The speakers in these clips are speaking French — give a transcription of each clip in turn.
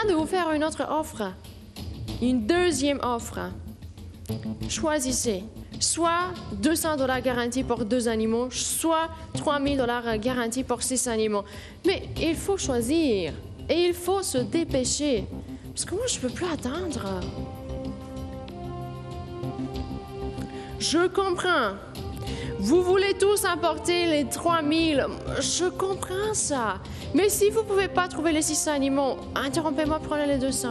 de vous faire une autre offre, une deuxième offre. Choisissez. Soit 200 $ garantis pour 2 animaux, soit 3000 $ garantis pour 6 animaux. Mais il faut choisir et il faut se dépêcher. Parce que moi, je ne peux plus attendre. Je comprends. Vous voulez tous apporter les 3000. Je comprends ça. Mais si vous ne pouvez pas trouver les 600 animaux, interrompez-moi, prenez les 200.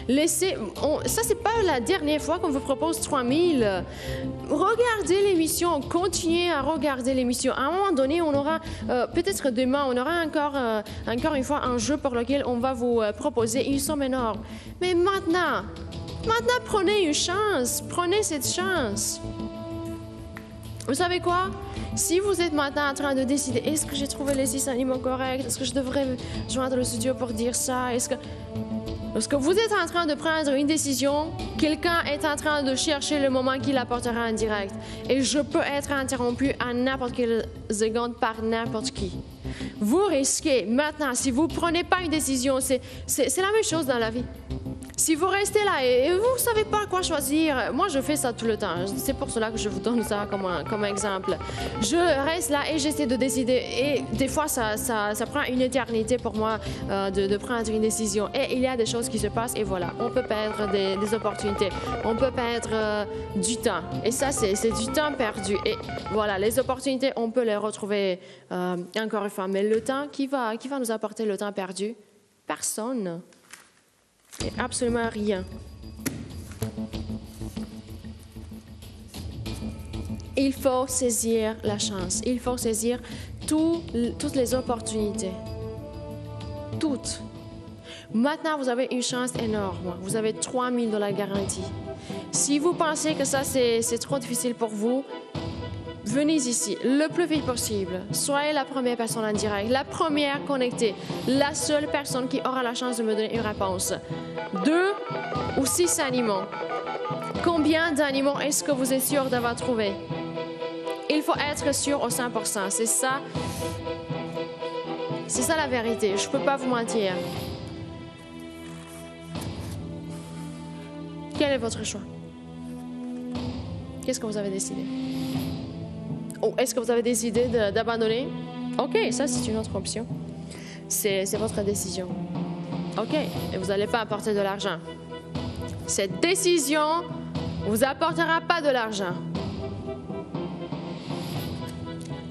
Ça, c'est pas la dernière fois qu'on vous propose 3000. Regardez l'émission, continuez à regarder l'émission. À un moment donné, on aura, peut-être demain, on aura encore une fois un jeu pour lequel on va vous proposer une somme énorme. Mais maintenant, prenez une chance, prenez cette chance. Vous savez quoi? Si vous êtes maintenant en train de décider, est-ce que j'ai trouvé les 6 animaux corrects? Est-ce que je devrais joindre le studio pour dire ça? Lorsque vous êtes en train de prendre une décision, quelqu'un est en train de chercher le moment qui l'apportera en direct. Et je peux être interrompu à n'importe quelle seconde par n'importe qui. Vous risquez maintenant, si vous ne prenez pas une décision, c'est la même chose dans la vie. Si vous restez là et vous ne savez pas quoi choisir, moi je fais ça tout le temps. C'est pour cela que je vous donne ça comme exemple. Je reste là et j'essaie de décider. Et des fois, ça prend une éternité pour moi de prendre une décision. Et il y a des choses qui se passent et voilà, on peut perdre des opportunités. On peut perdre du temps. Et ça, c'est du temps perdu. Et voilà, les opportunités, on peut les retrouver encore une fois. Mais le temps, qui va nous apporter le temps perdu? Personne. Et absolument rien. Il faut saisir la chance. Il faut saisir toutes les opportunités. Toutes. Maintenant, vous avez une chance énorme. Vous avez 3000 $ garantis. Si vous pensez que ça, c'est trop difficile pour vous, venez ici le plus vite possible. Soyez la première personne en direct, la première connectée, la seule personne qui aura la chance de me donner une réponse. 2 ou 6 animaux. Combien d'animaux est-ce que vous êtes sûr d'avoir trouvé? Il faut être sûr au 100%. C'est ça la vérité. Je ne peux pas vous mentir. Quel est votre choix? Qu'est-ce que vous avez décidé? Ou est-ce que vous avez décidé d'abandonner? OK, ça, c'est une autre option. C'est votre décision. OK, et vous n'allez pas apporter de l'argent. Cette décision ne vous apportera pas de l'argent.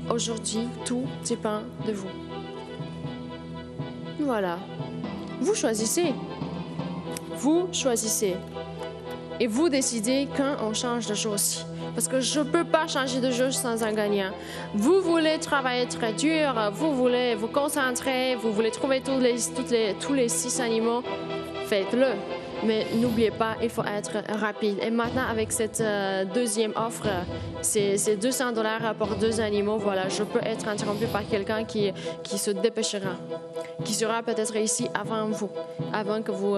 Aujourd'hui, tout dépend de vous. Voilà. Vous choisissez. Vous choisissez. Et vous décidez quand on change de jeu aussi. Parce que je ne peux pas changer de jeu sans un gagnant. Vous voulez travailler très dur, vous voulez vous concentrer, vous voulez trouver tous les 6 animaux, faites-le. Mais n'oubliez pas, il faut être rapide. Et maintenant, avec cette deuxième offre, c'est 200 $ pour 2 animaux. Voilà, je peux être interrompu par quelqu'un qui se dépêchera, qui sera peut-être ici avant vous, avant que vous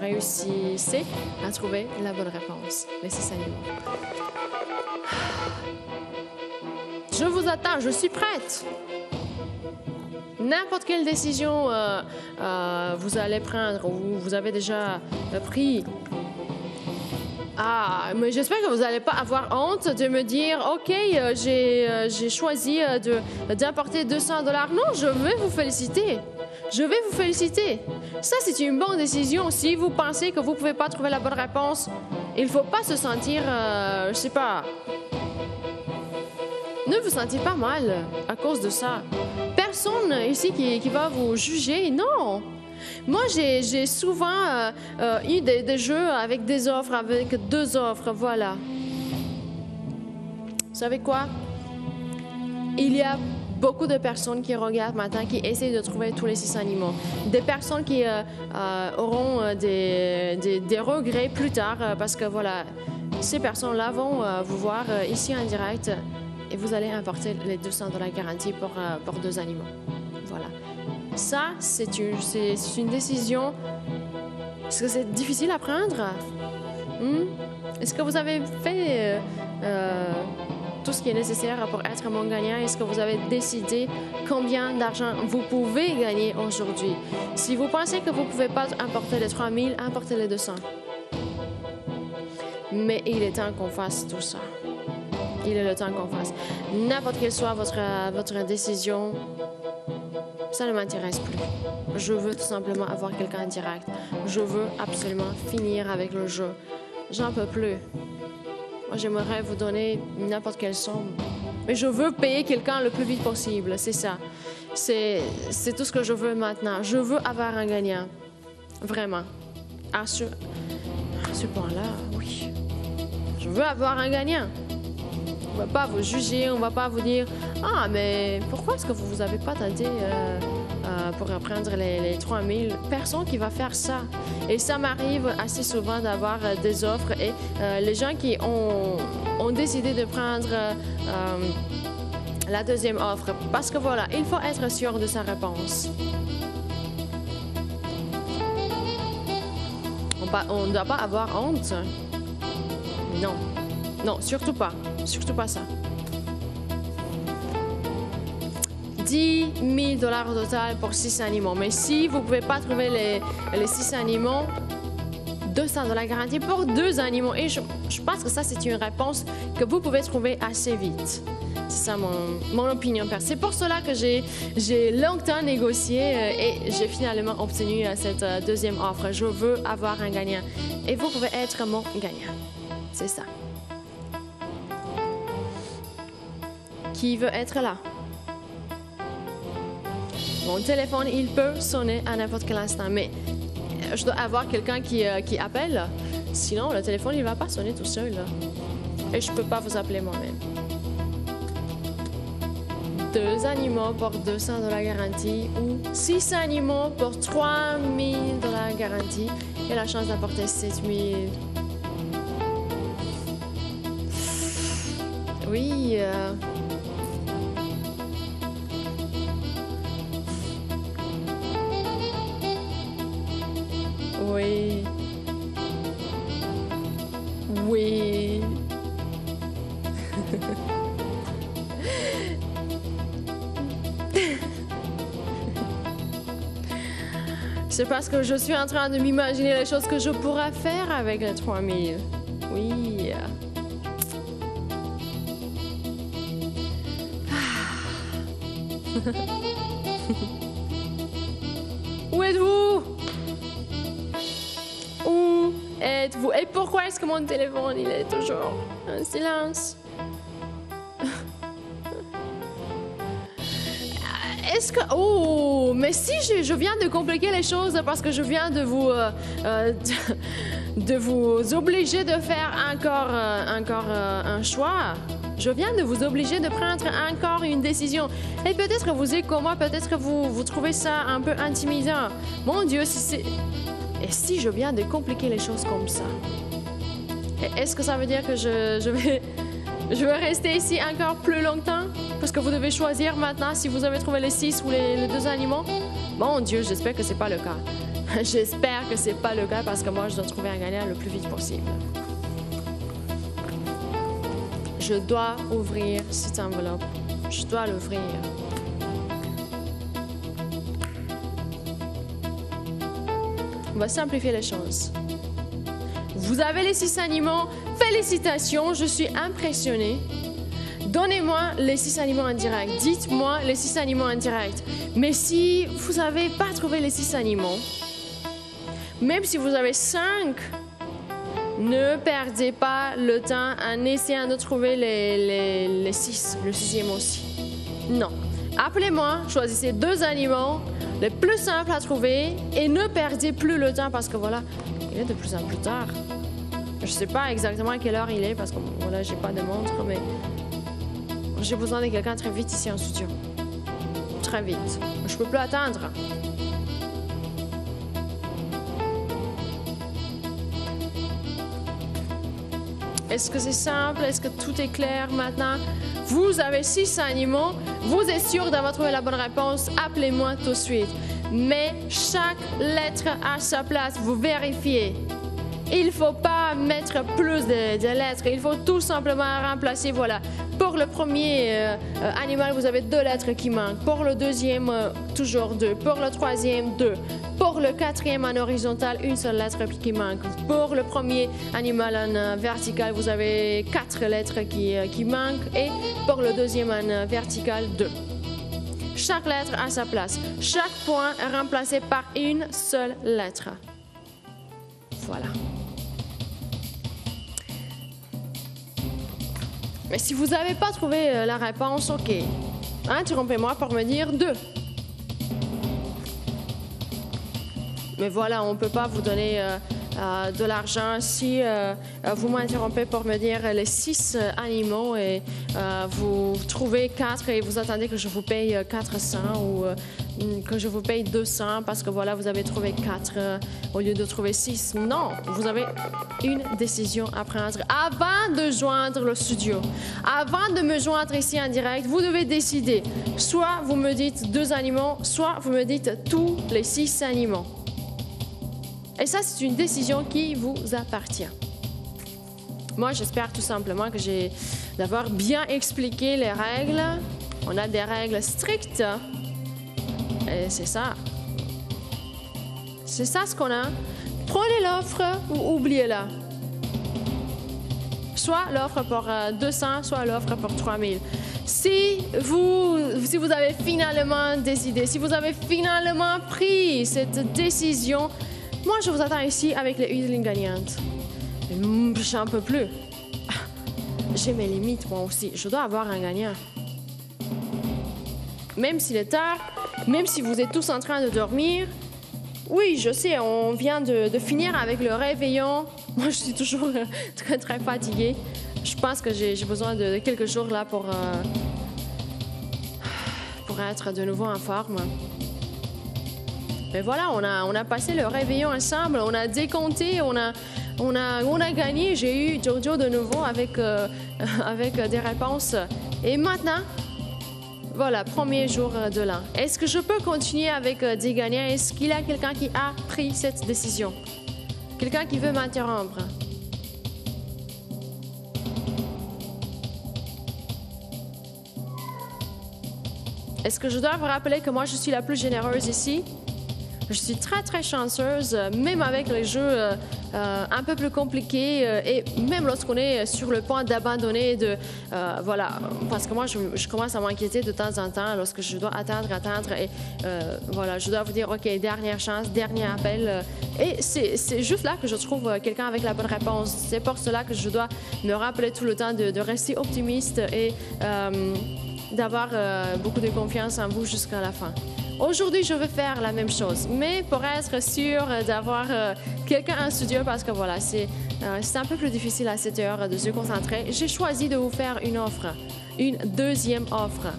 réussissez à trouver la bonne réponse. Les 6 animaux. Je vous attends, je suis prête. N'importe quelle décision vous allez prendre ou vous avez déjà pris. Ah, mais j'espère que vous n'allez pas avoir honte de me dire « OK, j'ai choisi d'apporter 200 $. Non, je vais vous féliciter. Je vais vous féliciter. Ça, c'est une bonne décision. Si vous pensez que vous ne pouvez pas trouver la bonne réponse, il ne faut pas se sentir, je ne sais pas... Ne vous sentez pas mal à cause de ça. Personne ici qui va vous juger, non. Moi, j'ai souvent eu des jeux avec des offres, avec 2 offres, voilà. Vous savez quoi? Il y a beaucoup de personnes qui regardent maintenant, qui essayent de trouver tous les 6 animaux. Des personnes qui auront des regrets plus tard parce que, voilà, ces personnes-là vont vous voir ici en direct. Et vous allez apporter les 200 $ garantis pour 2 animaux. Voilà. Ça, c'est une décision. Est-ce que c'est difficile à prendre? Est-ce que vous avez fait tout ce qui est nécessaire pour être mon gagnant? Est-ce que vous avez décidé combien d'argent vous pouvez gagner aujourd'hui? Si vous pensez que vous ne pouvez pas emporter les 3 000, emportez les 200. Mais il est temps qu'on fasse tout ça. Il est le temps qu'on fasse. N'importe quelle soit votre décision, ça ne m'intéresse plus. Je veux tout simplement avoir quelqu'un en direct. Je veux absolument finir avec le jeu. J'en peux plus. Moi, j'aimerais vous donner n'importe quelle somme. Mais je veux payer quelqu'un le plus vite possible. C'est ça. C'est tout ce que je veux maintenant. Je veux avoir un gagnant. Vraiment. À ce point-là, oui. Je veux avoir un gagnant. On ne va pas vous juger, on ne va pas vous dire « Ah, mais pourquoi est-ce que vous n'avez pas tenté pour prendre les 3 000 » Personne qui va faire ça. Et ça m'arrive assez souvent d'avoir des offres et les gens qui ont décidé de prendre la deuxième offre. Parce que voilà, il faut être sûr de sa réponse. On ne doit pas avoir honte. Non. Non, surtout pas. Surtout pas ça. 10 000 $ au total pour 6 animaux. Mais si vous ne pouvez pas trouver les 6 animaux, 200 $ garantis pour 2 animaux. Et je pense que ça, c'est une réponse que vous pouvez trouver assez vite. C'est ça mon opinion. C'est pour cela que j'ai longtemps négocié et j'ai finalement obtenu cette deuxième offre. Je veux avoir un gagnant. Et vous pouvez être mon gagnant. C'est ça. Qui veut être là? Mon téléphone, il peut sonner à n'importe quel instant, mais je dois avoir quelqu'un qui appelle. Sinon, le téléphone, il ne va pas sonner tout seul. Et je ne peux pas vous appeler moi-même. 2 animaux pour 200 $ garantis ou 6 animaux pour 3 000 $ garantis et la chance d'apporter 7 000. Oui. Oui. Oui. C'est parce que je suis en train de m'imaginer les choses que je pourrais faire avec les 3 000. Oui. Où êtes-vous? Où êtes-vous? Et pourquoi est-ce que mon téléphone, il est toujours en silence? Est-ce que... Oh, mais si je viens de compliquer les choses parce que je viens de vous obliger de faire encore un choix. Je viens de vous obliger de prendre encore une décision. Et peut-être que vous êtes comme moi, peut-être que vous trouvez ça un peu intimidant. Mon Dieu, si c'est... Et si je viens de compliquer les choses comme ça? Est-ce que ça veut dire que je vais rester ici encore plus longtemps? Parce que vous devez choisir maintenant si vous avez trouvé les 6 ou les 2 animaux? Mon Dieu, j'espère que ce n'est pas le cas. J'espère que ce n'est pas le cas parce que moi, je dois trouver un gagnant le plus vite possible. Je dois ouvrir cette enveloppe. Je dois l'ouvrir. On va simplifier les choses. Vous avez les 6 animaux. Félicitations, je suis impressionnée. Donnez-moi les 6 animaux en direct. Dites-moi les 6 animaux en direct. Mais si vous n'avez pas trouvé les 6 animaux, même si vous avez 5, ne perdez pas le temps en essayant de trouver les 6, le 6e aussi. Non. Appelez-moi, choisissez 2 animaux, les plus simples à trouver, et ne perdez plus le temps parce que voilà, il est de plus en plus tard. Je ne sais pas exactement à quelle heure il est parce que voilà, j'ai pas de montre, mais j'ai besoin de quelqu'un très vite ici en studio. Très vite. Je ne peux plus attendre. Est-ce que c'est simple? Est-ce que tout est clair maintenant? Vous avez 6 animaux. Vous êtes sûr d'avoir trouvé la bonne réponse? Appelez-moi tout de suite. Mais chaque lettre a sa place. Vous vérifiez. Il ne faut pas mettre plus de lettres. Il faut tout simplement remplacer. Voilà. Pour le premier animal, vous avez 2 lettres qui manquent. Pour le deuxième, toujours 2. Pour le troisième, 2. Pour le quatrième en horizontal, 1 seule lettre qui manque. Pour le premier animal en vertical, vous avez 4 lettres qui manquent. Et pour le deuxième en vertical, 2. Chaque lettre a sa place. Chaque point est remplacé par 1 seule lettre. Voilà. Mais si vous n'avez pas trouvé la réponse, OK. Interrompez-moi pour me dire 2. Mais voilà, on ne peut pas vous donner de l'argent si vous m'interrompez pour me dire les 6 animaux et vous trouvez 4 et vous attendez que je vous paye 400 ou que je vous paye 200 parce que voilà, vous avez trouvé 4 au lieu de trouver 6. Non, vous avez une décision à prendre avant de joindre le studio. Avant de me joindre ici en direct, vous devez décider. Soit vous me dites 2 animaux, soit vous me dites tous les 6 animaux. Et ça, c'est une décision qui vous appartient. Moi, j'espère tout simplement que j'ai d'avoir bien expliqué les règles. On a des règles strictes. Et c'est ça. C'est ça ce qu'on a. Prenez l'offre ou oubliez-la. Soit l'offre pour 200, soit l'offre pour 3000. Si vous avez finalement décidé, si vous avez finalement pris cette décision, moi, je vous attends ici avec les huiles gagnantes. J'en peux plus. J'ai mes limites, moi aussi. Je dois avoir un gagnant. Même s'il est tard, même si vous êtes tous en train de dormir. Oui, je sais, on vient de finir avec le réveillon. Moi, je suis toujours très, très fatiguée. Je pense que j'ai besoin de quelques jours là pour être de nouveau en forme. Mais voilà, on a passé le réveillon ensemble, on a décompté, on a gagné. J'ai eu Jojo de nouveau avec des réponses. Et maintenant, voilà, premier jour de l'an. Est-ce que je peux continuer avec des gagnants? Est-ce qu'il y a quelqu'un qui a pris cette décision? Quelqu'un qui veut m'interrompre? Est-ce que je dois vous rappeler que moi, je suis la plus généreuse ici? Je suis très, très chanceuse, même avec les jeux un peu plus compliqués et même lorsqu'on est sur le point d'abandonner, voilà, parce que moi, je commence à m'inquiéter de temps en temps lorsque je dois attendre et voilà, je dois vous dire, OK, dernière chance, dernier appel. Et c'est juste là que je trouve quelqu'un avec la bonne réponse. C'est pour cela que je dois me rappeler tout le temps de rester optimiste et d'avoir beaucoup de confiance en vous jusqu'à la fin. Aujourd'hui, je vais faire la même chose, mais pour être sûr d'avoir quelqu'un en studio, parce que voilà, c'est un peu plus difficile à cette heure de se concentrer, j'ai choisi de vous faire une offre, une deuxième offre.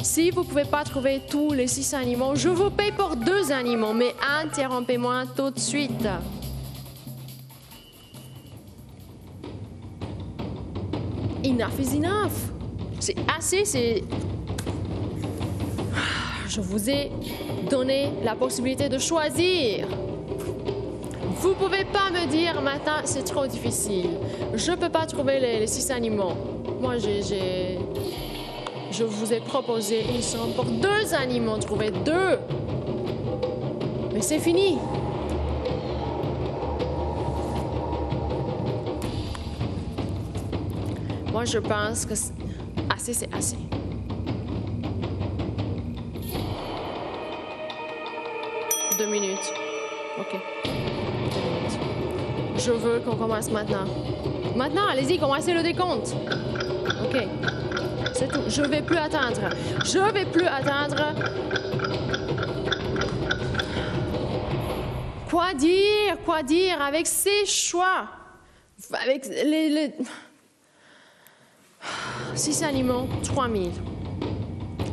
Si vous ne pouvez pas trouver tous les 6 animaux, je vous paye pour 2 animaux, mais interrompez-moi tout de suite. Enough is enough. C'est assez, c'est... Je vous ai donné la possibilité de choisir. Vous ne pouvez pas me dire maintenant c'est trop difficile. Je ne peux pas trouver les 6 animaux. Moi, je vous ai proposé une somme pour 2 animaux. Trouvez 2. Mais c'est fini. Moi, je pense que assez, c'est assez. Minutes. OK. 2 minutes. Je veux qu'on commence maintenant. Maintenant, allez-y, commencez le décompte. OK. C'est tout. Je ne vais plus attendre. Je ne vais plus attendre. Quoi dire? Quoi dire avec ces choix? Avec les 6 animaux, 3000.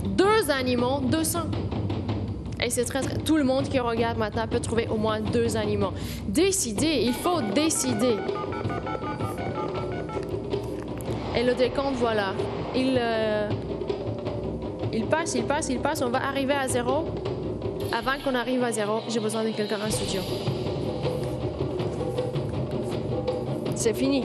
2 animaux, 200. Et c'est très, tout le monde qui regarde maintenant peut trouver au moins 2 animaux. Décidez, il faut décider. Et le décompte, voilà. Il passe, il passe, il passe. On va arriver à 0. Avant qu'on arrive à 0, j'ai besoin de quelqu'un en studio. C'est fini.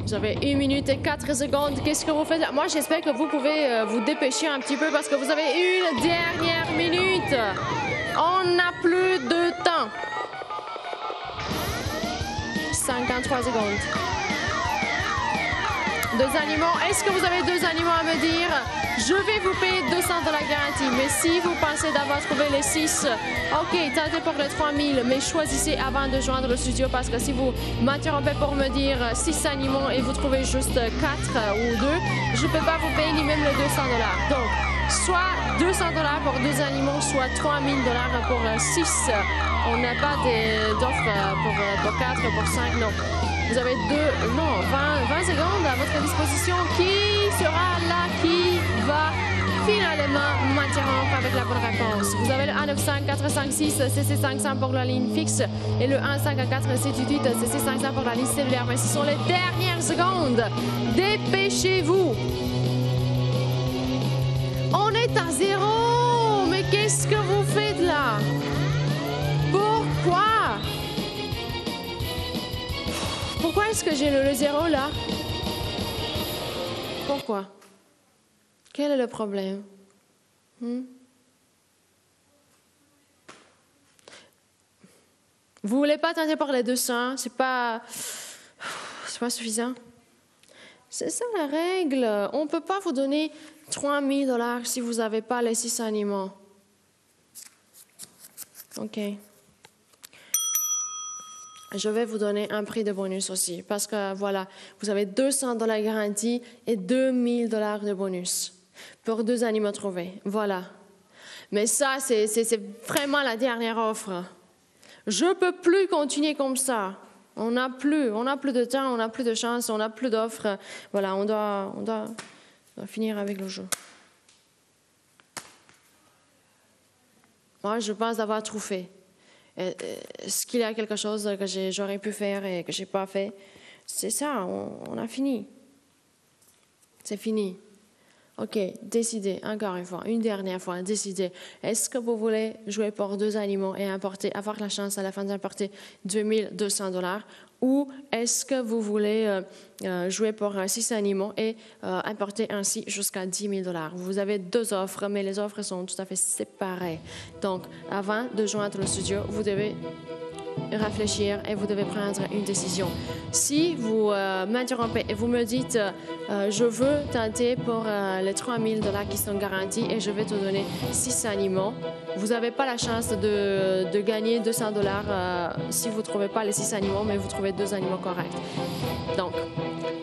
Vous avez 1 minute et 4 secondes. Qu'est-ce que vous faites? Moi, j'espère que vous pouvez vous dépêcher un petit peu parce que vous avez une dernière minute. On n'a plus de temps. 53 secondes. 2 animaux. Est-ce que vous avez 2 animaux à me dire? Je vais vous payer 200 $ garantie. Mais si vous pensez d'avoir trouvé les 6, ok, tentez pour les 3000, mais choisissez avant de joindre le studio parce que si vous m'interrompez pour me dire 6 animaux et vous trouvez juste 4 ou 2, je ne peux pas vous payer ni même les 200 $. Donc, soit 200 $ pour 2 animaux, soit 3000 $ pour 6. On n'a pas d'offres pour 4, pour 5, non. Vous avez 20 secondes à votre disposition. Qui sera là? Qui va finalement m'interrompre avec la bonne réponse? Vous avez le 195-456 CC500 pour la ligne fixe et le 154-788 CC500 pour la ligne cellulaire. Mais ce sont les dernières secondes. Dépêchez-vous. On est à 0. Mais qu'est-ce que vous faites là? Pourquoi? Pourquoi est-ce que j'ai le 0 là? Pourquoi? Quel est le problème? Vous voulez pas tenter par les 200? C'est pas suffisant. C'est ça la règle. On ne peut pas vous donner 3000 $ si vous n'avez pas les 6 animaux. OK. Je vais vous donner un prix de bonus aussi parce que voilà, vous avez 200 $ garantie et 2000 $ de bonus pour 2 animaux trouvés. Voilà. Mais ça, c'est vraiment la dernière offre. Je ne peux plus continuer comme ça. On n'a plus de temps, on n'a plus de chance, on n'a plus d'offres. Voilà, on doit finir avec le jeu. Moi, je pense d'avoir tout fait. Est-ce qu'il y a quelque chose que j'aurais pu faire et que je n'ai pas fait? C'est ça, on a fini. C'est fini. OK, décidez, encore une fois, une dernière fois, décidez. Est-ce que vous voulez jouer pour 2 animaux et avoir la chance à la fin d'importer 2200 $ ou est-ce que vous voulez jouer pour 6 animaux et importer ainsi jusqu'à 10 000 $? Vous avez 2 offres, mais les offres sont tout à fait séparées. Donc, avant de joindre le studio, vous devez réfléchir et vous devez prendre une décision. Si vous m'interrompez et vous me dites je veux tenter pour les 3000 $ qui sont garantis et je vais te donner 6 animaux, vous n'avez pas la chance de gagner 200 $ si vous ne trouvez pas les 6 animaux, mais vous trouvez 2 animaux corrects. Donc,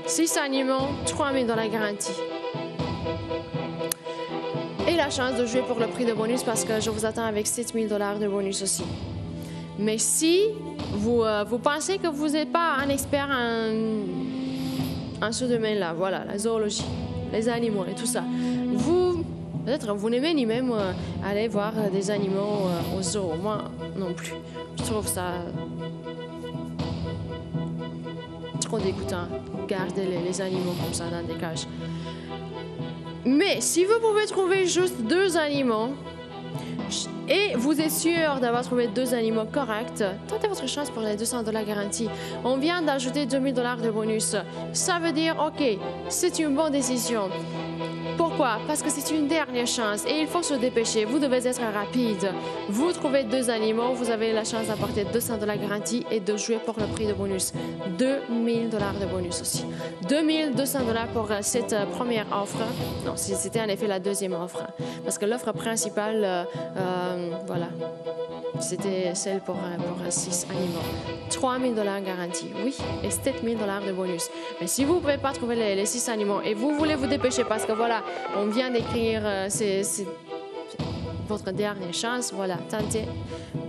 6 animaux, 3000 $ garantis. Et la chance de jouer pour le prix de bonus parce que je vous attends avec 7000 $ de bonus aussi. Mais si vous pensez que vous n'êtes pas un expert en ce domaine-là, voilà, la zoologie, les animaux et tout ça, peut-être vous n'aimez ni même aller voir des animaux au zoo. Moi non plus. Je trouve ça trop dégoûtant, garder les animaux comme ça dans des cages. Mais si vous pouvez trouver juste 2 animaux, et vous êtes sûr d'avoir trouvé 2 animaux corrects, tentez votre chance pour les 200 $ garantis. On vient d'ajouter 2000 $ de bonus. Ça veut dire, OK, c'est une bonne décision. Pourquoi? Parce que c'est une dernière chance et il faut se dépêcher. Vous devez être rapide. Vous trouvez 2 animaux, vous avez la chance d'apporter 200 $ garantis et de jouer pour le prix de bonus. 2000 $ de bonus aussi. 2200 $ pour cette première offre. Non, c'était en effet la deuxième offre. Parce que l'offre principale, voilà, c'était celle pour 6 animaux. 3000 $ garantis, oui, et 7000 $ de bonus. Mais si vous ne pouvez pas trouver les 6 animaux et vous voulez vous dépêcher parce que voilà, on vient d'écrire, c'est votre dernière chance, voilà, tentez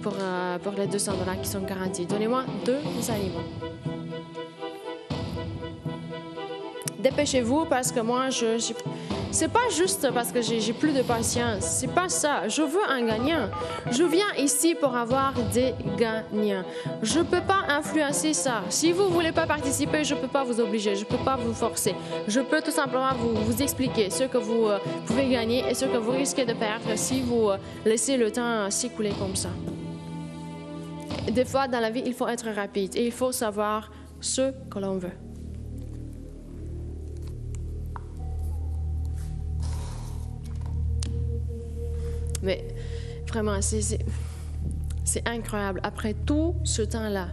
pour les 200 $ qui sont garantis. Donnez-moi 2 animaux. Dépêchez-vous parce que moi, C'est pas juste parce que j'ai plus de patience. C'est pas ça. Je veux un gagnant. Je viens ici pour avoir des gagnants. Je peux pas influencer ça. Si vous voulez pas participer, je peux pas vous obliger. Je peux pas vous forcer. Je peux tout simplement vous expliquer ce que vous pouvez gagner et ce que vous risquez de perdre si vous laissez le temps s'écouler comme ça. Des fois, dans la vie, il faut être rapide et il faut savoir ce que l'on veut. Mais vraiment, c'est incroyable. Après tout ce temps-là,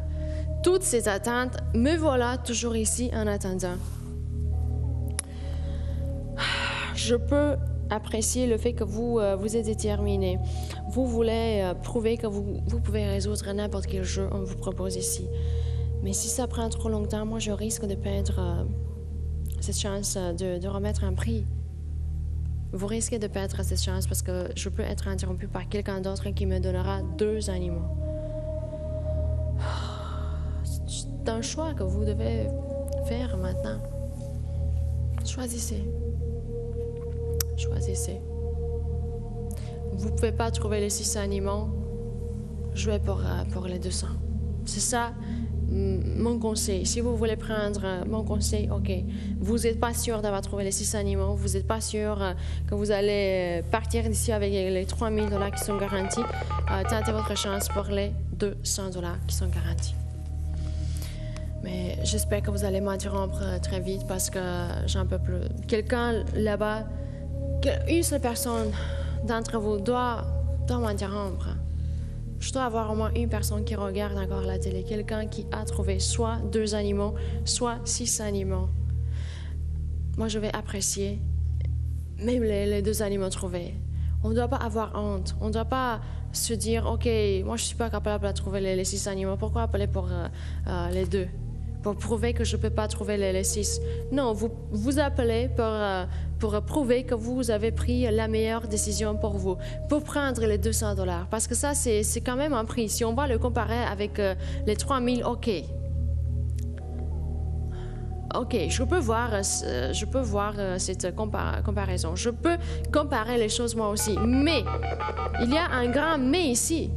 toutes ces attentes, me voilà toujours ici en attendant. Je peux apprécier le fait que vous êtes déterminé. Vous voulez prouver que vous pouvez résoudre n'importe quel jeu qu'on vous propose ici. Mais si ça prend trop longtemps, moi, je risque de perdre cette chance de remettre un prix. Vous risquez de perdre cette chance parce que je peux être interrompu par quelqu'un d'autre qui me donnera 2 animaux. C'est un choix que vous devez faire maintenant. Choisissez. Choisissez. Vous ne pouvez pas trouver les 6 animaux. Jouez pour les 200. C'est ça mon conseil. Si vous voulez prendre mon conseil, OK. Vous n'êtes pas sûr d'avoir trouvé les 6 animaux. Vous n'êtes pas sûr que vous allez partir d'ici avec les 3 000 $ qui sont garantis. Tentez votre chance pour les 200 $ qui sont garantis. Mais j'espère que vous allez m'interrompre très vite parce que j'en peux plus. Quelqu'un là-bas, une seule personne d'entre vous doit m'interrompre. Je dois avoir au moins une personne qui regarde encore la télé, quelqu'un qui a trouvé soit 2 animaux, soit 6 animaux. Moi, je vais apprécier même les 2 animaux trouvés. On ne doit pas avoir honte. On ne doit pas se dire, OK, moi, je ne suis pas capable de trouver les 6 animaux. Pourquoi appeler pour les 2? Pour prouver que je ne peux pas trouver les 6. Non, vous appelez pour prouver que vous avez pris la meilleure décision pour vous, pour prendre les 200 $. Parce que ça, c'est quand même un prix. Si on va le comparer avec les 3 000, OK. OK, je peux voir cette comparaison. Je peux comparer les choses moi aussi. Mais, il y a un grand mais ici.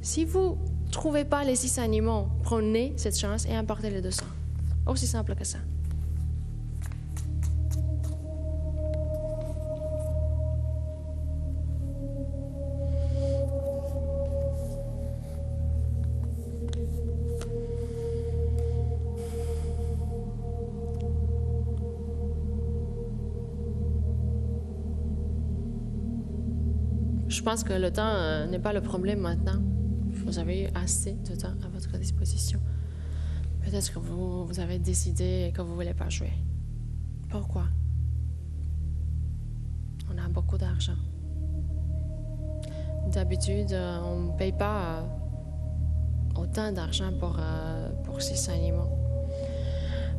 Si vous ne trouvez pas les 6 animaux, prenez cette chance et emportez les 200. Aussi simple que ça. Je pense que le temps n'est pas le problème maintenant. Vous avez eu assez de temps à votre disposition. Peut-être que vous avez décidé que vous ne voulez pas jouer. Pourquoi? On a beaucoup d'argent. D'habitude, on ne paye pas autant d'argent pour ces animaux.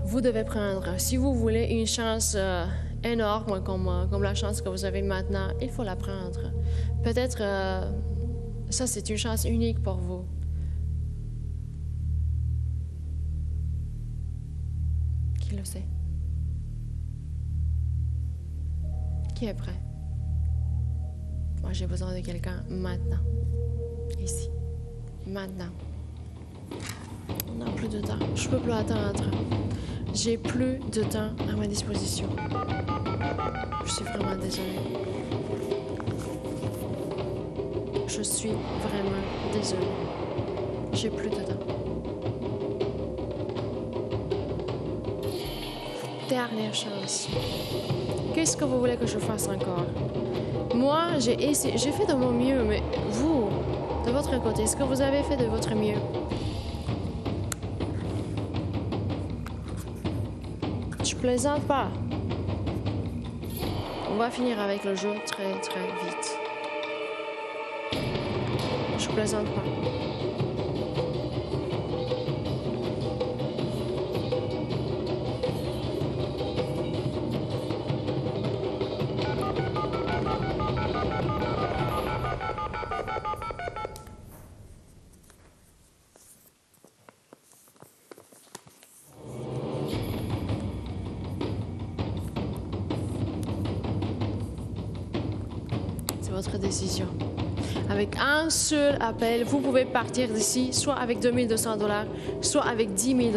Vous devez prendre, si vous voulez une chance énorme comme la chance que vous avez maintenant, il faut la prendre. Peut-être ça, c'est une chance unique pour vous. Qui le sait? Qui est prêt? Moi, j'ai besoin de quelqu'un maintenant. Ici. Maintenant. On n'a plus de temps. Je ne peux plus attendre. J'ai plus de temps à ma disposition. Je suis vraiment désolée. Je suis vraiment désolée. J'ai plus de temps. Dernière chance. Qu'est-ce que vous voulez que je fasse encore? Moi, j'ai fait de mon mieux, mais vous, de votre côté, est-ce que vous avez fait de votre mieux? Je plaisante pas. On va finir avec le jeu très, très vite. Je plaisante pas. votre décision. Avec un seul appel, vous pouvez partir d'ici, soit avec 2200 $, soit avec 10 000 $.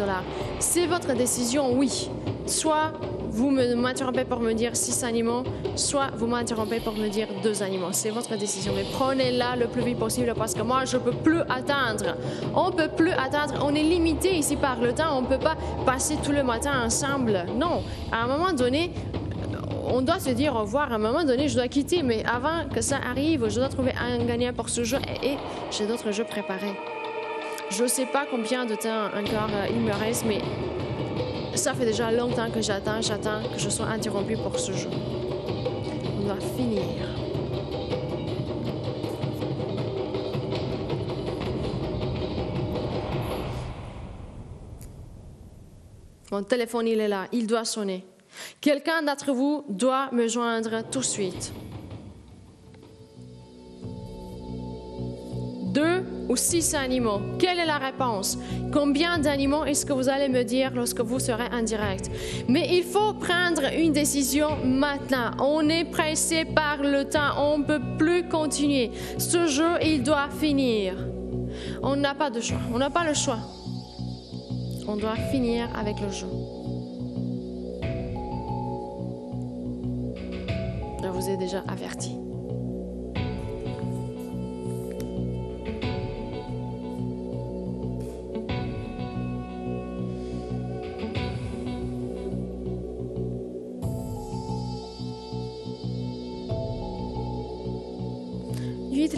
C'est votre décision, oui. Soit vous m'interrompez pour me dire 6 animaux, soit vous m'interrompez pour me dire 2 animaux. C'est votre décision. Mais prenez-la le plus vite possible parce que moi, je ne peux plus atteindre. On ne peut plus atteindre. On est limité ici par le temps. On ne peut pas passer tout le matin ensemble. Non. À un moment donné, on doit se dire au revoir. À un moment donné, je dois quitter. Mais avant que ça arrive, je dois trouver un gagnant pour ce jeu. Et j'ai d'autres jeux préparés. Je ne sais pas combien de temps encore il me reste, mais ça fait déjà longtemps que j'attends que je sois interrompue pour ce jeu. On doit finir. Mon téléphone, il est là. Il doit sonner. Quelqu'un d'entre vous doit me joindre tout de suite. 2 ou 6 animaux. Quelle est la réponse? Combien d'animaux est-ce que vous allez me dire lorsque vous serez en direct? Mais il faut prendre une décision maintenant. On est pressé par le temps. On ne peut plus continuer. Ce jeu, il doit finir. On n'a pas de choix. On n'a pas le choix. On doit finir avec le jeu. Je vous ai déjà averti.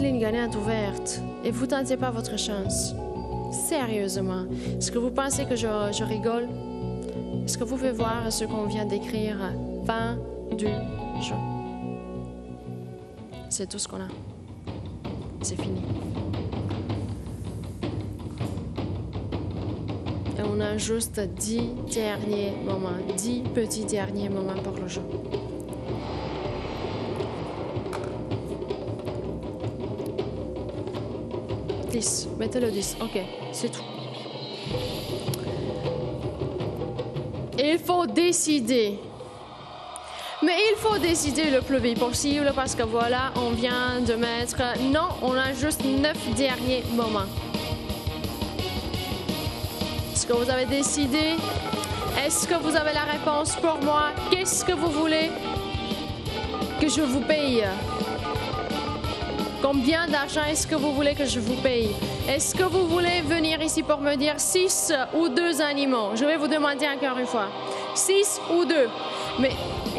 Ligne gagnante ouverte et vous ne tentez pas votre chance. Sérieusement, est-ce que vous pensez que je rigole? Est-ce que vous pouvez voir ce qu'on vient d'écrire? Fin du jeu. C'est tout ce qu'on a. C'est fini. Et on a juste 10 derniers moments, 10 petits derniers moments pour le jeu. Mettez le 10. OK, c'est tout. Il faut décider. Mais il faut décider le plus vite possible parce que voilà, on vient de mettre... Non, on a juste 9 derniers moments. Est-ce que vous avez décidé? Est-ce que vous avez la réponse pour moi? Qu'est-ce que vous voulez que je vous paye? Combien d'argent est-ce que vous voulez que je vous paye? Est-ce que vous voulez venir ici pour me dire 6 ou 2 animaux? Je vais vous demander encore une fois. 6 ou 2. Mais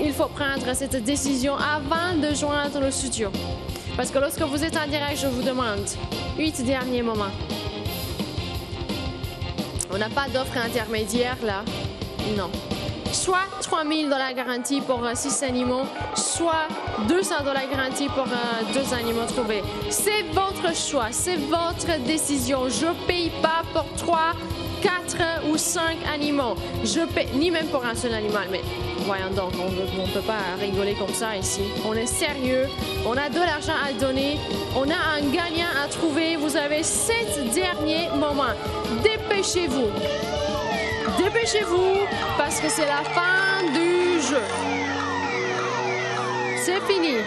il faut prendre cette décision avant de joindre le studio. Parce que lorsque vous êtes en direct, je vous demande 8 derniers moments. On n'a pas d'offre intermédiaire là. Non. Soit 3 000 $ garantie pour 6 animaux, soit 200 $ garantie pour 2 animaux trouvés. C'est votre choix, c'est votre décision. Je ne paye pas pour 3, 4 ou 5 animaux. Je paye, ni même pour un seul animal, mais voyons donc, on ne peut pas rigoler comme ça ici. On est sérieux, on a de l'argent à donner, on a un gagnant à trouver. Vous avez 7 derniers moments. Dépêchez-vous. Dépêchez-vous parce que c'est la fin du jeu. C'est fini.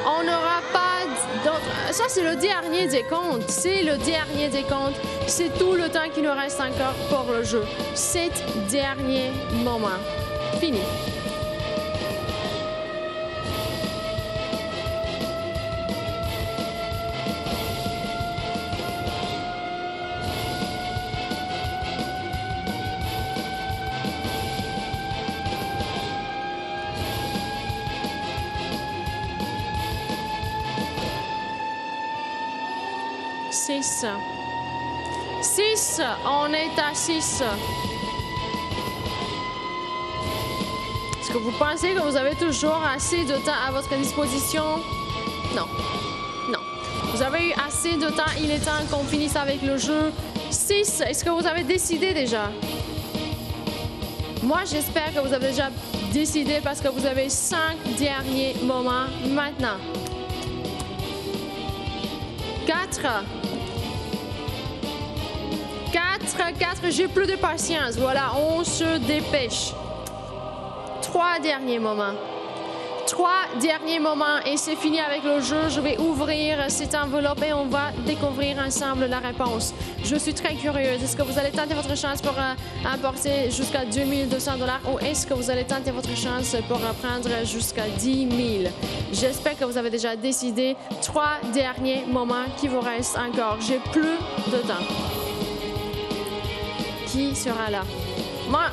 On n'aura pas d'autres... Ça, c'est le dernier décompte. C'est le dernier décompte. C'est tout le temps qui nous reste encore pour le jeu. 7 derniers moments. Fini. Six. On est à 6. Est-ce que vous pensez que vous avez toujours assez de temps à votre disposition? Non. Non. Vous avez eu assez de temps. Il est temps qu'on finisse avec le jeu. 6. Est-ce que vous avez décidé déjà? Moi, j'espère que vous avez déjà décidé parce que vous avez 5 derniers moments maintenant. 4. 4, j'ai plus de patience. Voilà, on se dépêche. 3 derniers moments. 3 derniers moments et c'est fini avec le jeu. Je vais ouvrir cette enveloppe et on va découvrir ensemble la réponse. Je suis très curieuse. Est-ce que vous allez tenter votre chance pour emporter jusqu'à 2200 $ ou est-ce que vous allez tenter votre chance pour prendre jusqu'à 10 000? J'espère que vous avez déjà décidé. 3 derniers moments qui vous restent encore. J'ai plus de temps. Qui sera là? Moi,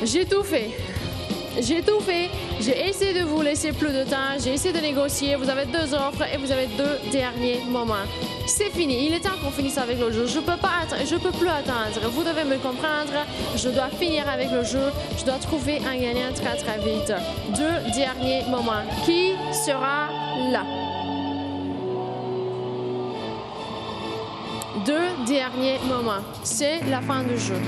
j'ai tout fait. J'ai tout fait. J'ai essayé de vous laisser plus de temps. J'ai essayé de négocier. Vous avez 2 offres et vous avez 2 derniers moments. C'est fini. Il est temps qu'on finisse avec le jeu. Je peux plus attendre. Vous devez me comprendre. Je dois finir avec le jeu. Je dois trouver un gagnant très très vite. 2 derniers moments. Qui sera là? 2 derniers moments. C'est la fin du jeu.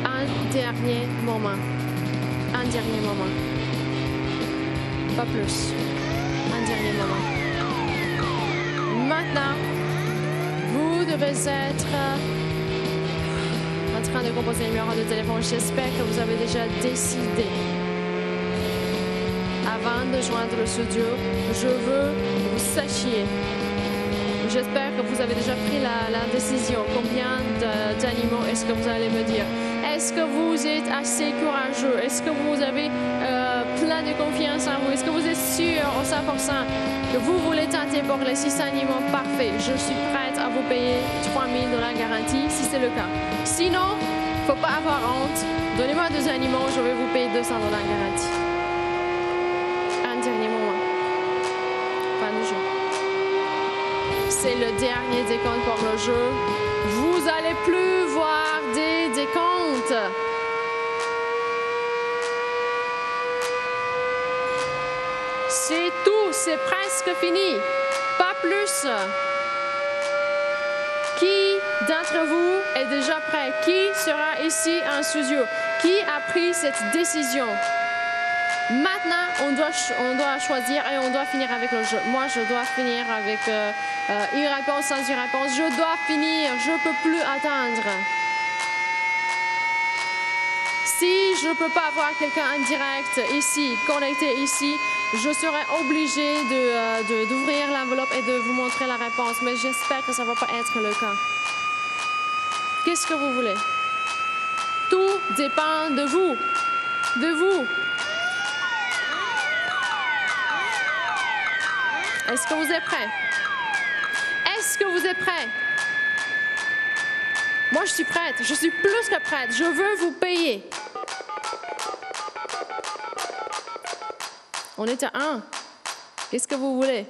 Un dernier moment. Un dernier moment. Pas plus. Un dernier moment. Maintenant, vous devez être en train de composer le numéro de téléphone. J'espère que vous avez déjà décidé. Avant de joindre le studio, je veux que vous sachiez. J'espère que vous avez déjà pris la décision. Combien d'animaux est-ce que vous allez me dire? Est-ce que vous êtes assez courageux? Est-ce que vous avez plein de confiance en vous? Est-ce que vous êtes sûr au 100% que vous voulez tenter pour les 6 animaux parfaits? Je suis prête à vous payer 3 000 $ garantie si c'est le cas. Sinon, il ne faut pas avoir honte. Donnez-moi 2 animaux, je vais vous payer 200 $ garantie. Un dernier moment. Fin du jeu. C'est le dernier décompte pour le jeu. Vous allez plus voir des décomptes. C'est tout, c'est presque fini. Pas plus. Qui d'entre vous est déjà prêt? Qui sera ici en studio? Qui a pris cette décision? Maintenant, on doit choisir et on doit finir avec le jeu. Moi, je dois finir avec une réponse sans une réponse. Je dois finir. Je ne peux plus attendre. Si je ne peux pas avoir quelqu'un en direct ici, connecté ici, je serai obligée d'ouvrir l'enveloppe et de vous montrer la réponse. Mais j'espère que ça ne va pas être le cas. Qu'est-ce que vous voulez? Tout dépend de vous. De vous. Est-ce que vous êtes prêts? Est-ce que vous êtes prêts? Moi, je suis prête. Je suis plus que prête. Je veux vous payer. On est à 1. Qu'est-ce que vous voulez?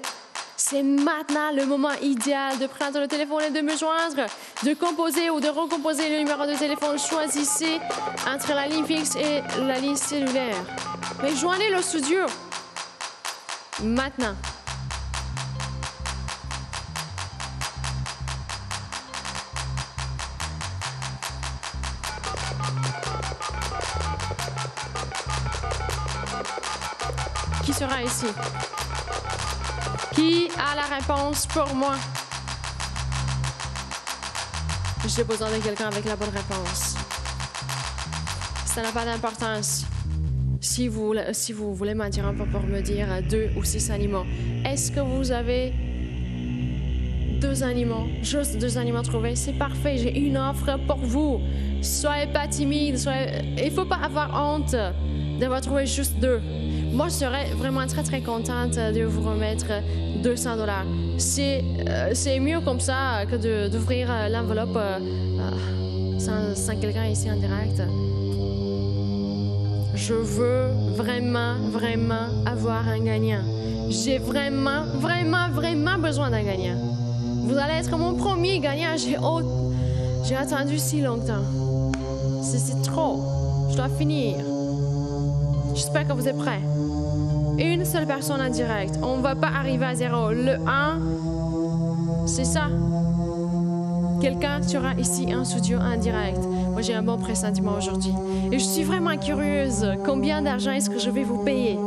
C'est maintenant le moment idéal de prendre le téléphone et de me joindre, de composer ou de recomposer le numéro de téléphone. Choisissez entre la ligne fixe et la ligne cellulaire. Mais joignez le studio. Maintenant. Qui sera ici? Qui a la réponse pour moi? J'ai besoin de quelqu'un avec la bonne réponse. Ça n'a pas d'importance. Si vous voulez m'en dire un peu pour me dire 2 ou 6 animaux, est-ce que vous avez 2 animaux? Juste 2 animaux trouvés? C'est parfait, j'ai une offre pour vous. Soyez pas timide, il ne faut pas avoir honte d'avoir trouvé juste 2. Moi, je serais vraiment très, très contente de vous remettre 200 $. C'est mieux comme ça que d'ouvrir l'enveloppe sans quelqu'un ici en direct. Je veux vraiment, vraiment avoir un gagnant. J'ai vraiment, vraiment, vraiment besoin d'un gagnant. Vous allez être mon premier gagnant. J'ai attendu si longtemps. C'est trop. Je dois finir. J'espère que vous êtes prêts. Une seule personne en direct. On ne va pas arriver à 0. Le 1, c'est ça. Quelqu'un sera ici en studio en direct. Moi, j'ai un bon pressentiment aujourd'hui. Et je suis vraiment curieuse. Combien d'argent est-ce que je vais vous payer?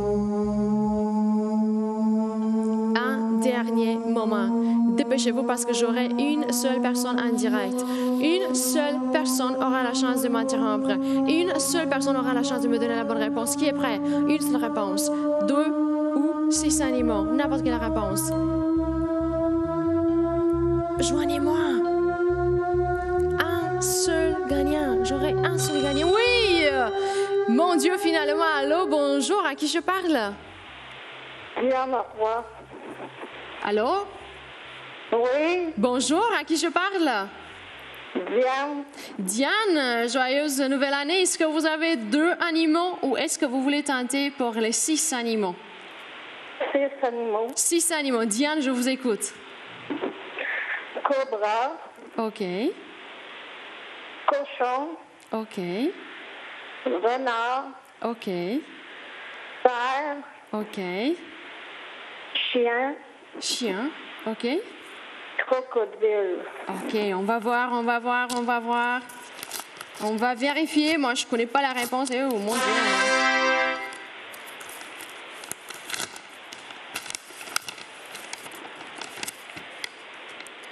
Un dernier moment. Dépêchez-vous parce que j'aurai une seule personne en direct. Une seule personne aura la chance de m'interrompre. Une seule personne aura la chance de me donner la bonne réponse. Qui est prêt? Une seule réponse. 2 ou 6 animaux. N'importe quelle réponse. Joignez-moi. Un seul gagnant. J'aurai un seul gagnant. Oui! Mon Dieu, finalement. Allô, bonjour. À qui je parle? Diane, à toi. Allô? Oui, Bonjour, à qui je parle? Diane. Diane, joyeuse nouvelle année. Est-ce que vous avez 2 animaux ou est-ce que vous voulez tenter pour les 6 animaux? 6 animaux. 6 animaux. Diane, je vous écoute. Cobra, OK. cochon, OK. renard, OK. cerf, OK. chien, Chien. OK. crocodile. OK, on va voir. On va vérifier. Moi, je ne connais pas la réponse. Oh, mon Dieu.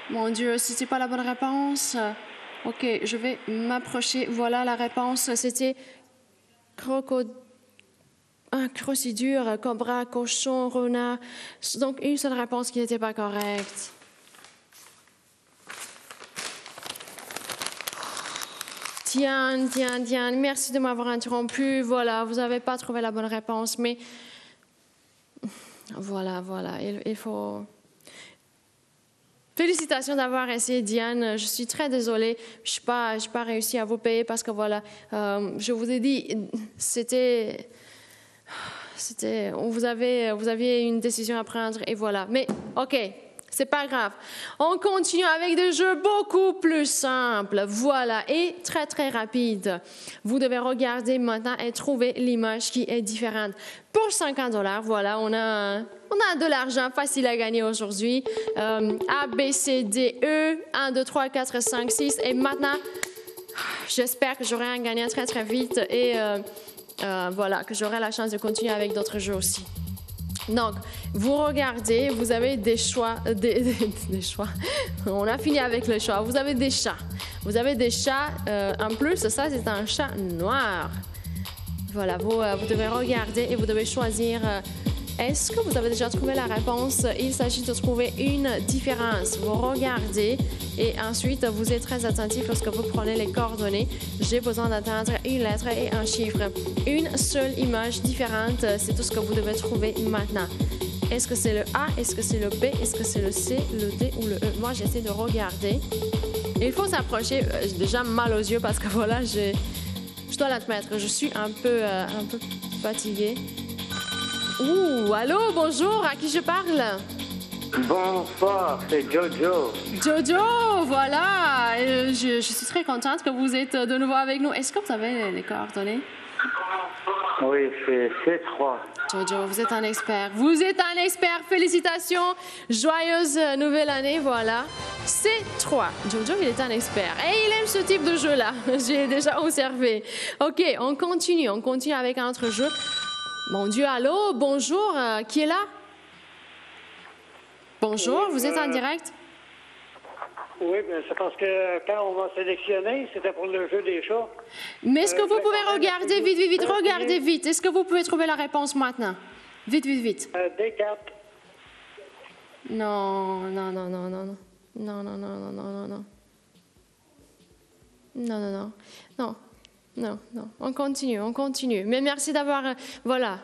Mon Dieu, si ce n'est pas la bonne réponse. OK, je vais m'approcher. Voilà la réponse. C'était crocodile, cobra, cochon, renard. Donc, une seule réponse qui n'était pas correcte. Diane, merci de m'avoir interrompu. Voilà, vous n'avez pas trouvé la bonne réponse, mais voilà, il faut... Félicitations d'avoir essayé, Diane. Je suis très désolée. Je n'ai pas réussi à vous payer parce que voilà, je vous ai dit, vous aviez une décision à prendre et voilà. Mais OK, c'est pas grave. On continue avec des jeux beaucoup plus simples. Voilà, et très très rapides. Vous devez regarder maintenant et trouver l'image qui est différente. Pour 50 $, voilà, on a de l'argent facile à gagner aujourd'hui. A, B, C, D, E, 1, 2, 3, 4, 5, 6. Et maintenant, j'espère que j'aurai un gagnant très très vite et voilà, que j'aurai la chance de continuer avec d'autres jeux aussi. Donc, vous regardez, vous avez des choix, des choix. On a fini avec le choix. Vous avez des chats. Vous avez des chats. En plus, ça, c'est un chat noir. Voilà, vous devez regarder et vous devez choisir. Est-ce que vous avez déjà trouvé la réponse? Il s'agit de trouver une différence. Vous regardez et ensuite vous êtes très attentif lorsque vous prenez les coordonnées. J'ai besoin d'atteindre une lettre et un chiffre. Une seule image différente, c'est tout ce que vous devez trouver maintenant. Est-ce que c'est le A? Est-ce que c'est le B? Est-ce que c'est le C, le D ou le E? Moi, j'essaie de regarder. Il faut s'approcher. J'ai déjà mal aux yeux parce que voilà, je dois l'admettre, je suis un peu fatiguée. Ouh, allô, bonjour, à qui je parle? Bonsoir, c'est Jojo. Jojo, voilà. Je suis très contente que vous êtes de nouveau avec nous. Est-ce que vous avez les coordonnées? Oui, c'est C3. Jojo, vous êtes un expert. Vous êtes un expert. Félicitations. Joyeuse nouvelle année, voilà. C3. Jojo, il est un expert. Et il aime ce type de jeu-là. J'ai déjà observé. OK, on continue avec un autre jeu. Mon Dieu, allô, bonjour. Qui est là? Bonjour, vous êtes en direct? Oui, mais c'est parce que quand on m'a sélectionné, c'était pour le jeu des chats. Mais est-ce que vous pouvez regarder vite, regardez vite. Est-ce que vous pouvez trouver la réponse maintenant? Vite. D4. Non. On continue. Mais merci d'avoir... voilà.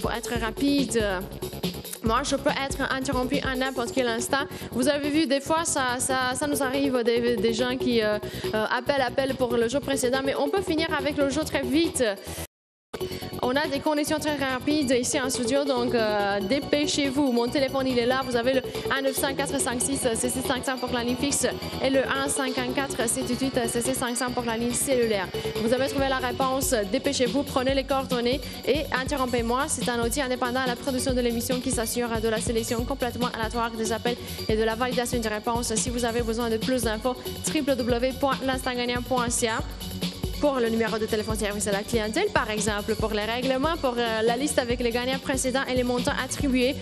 Pour être rapide... Moi, je peux être interrompu à n'importe quel instant. Vous avez vu, des fois, ça nous arrive des gens qui appellent pour le jeu précédent, mais on peut finir avec le jeu très vite. On a des connexions très rapides ici en studio, donc dépêchez-vous. Mon téléphone, il est là. Vous avez le 1-900-456-CC500 pour la ligne fixe et le 1-514-78-CC500 pour la ligne cellulaire. Vous avez trouvé la réponse. Dépêchez-vous, prenez les coordonnées et interrompez-moi. C'est un outil indépendant à la production de l'émission qui s'assure de la sélection complètement aléatoire des appels et de la validation des réponses. Si vous avez besoin de plus d'infos, www.l'instantgagnant.ca. pour le numéro de téléphone service à la clientèle, par exemple, pour les règlements, pour la liste avec les gagnants précédents et les montants attribués.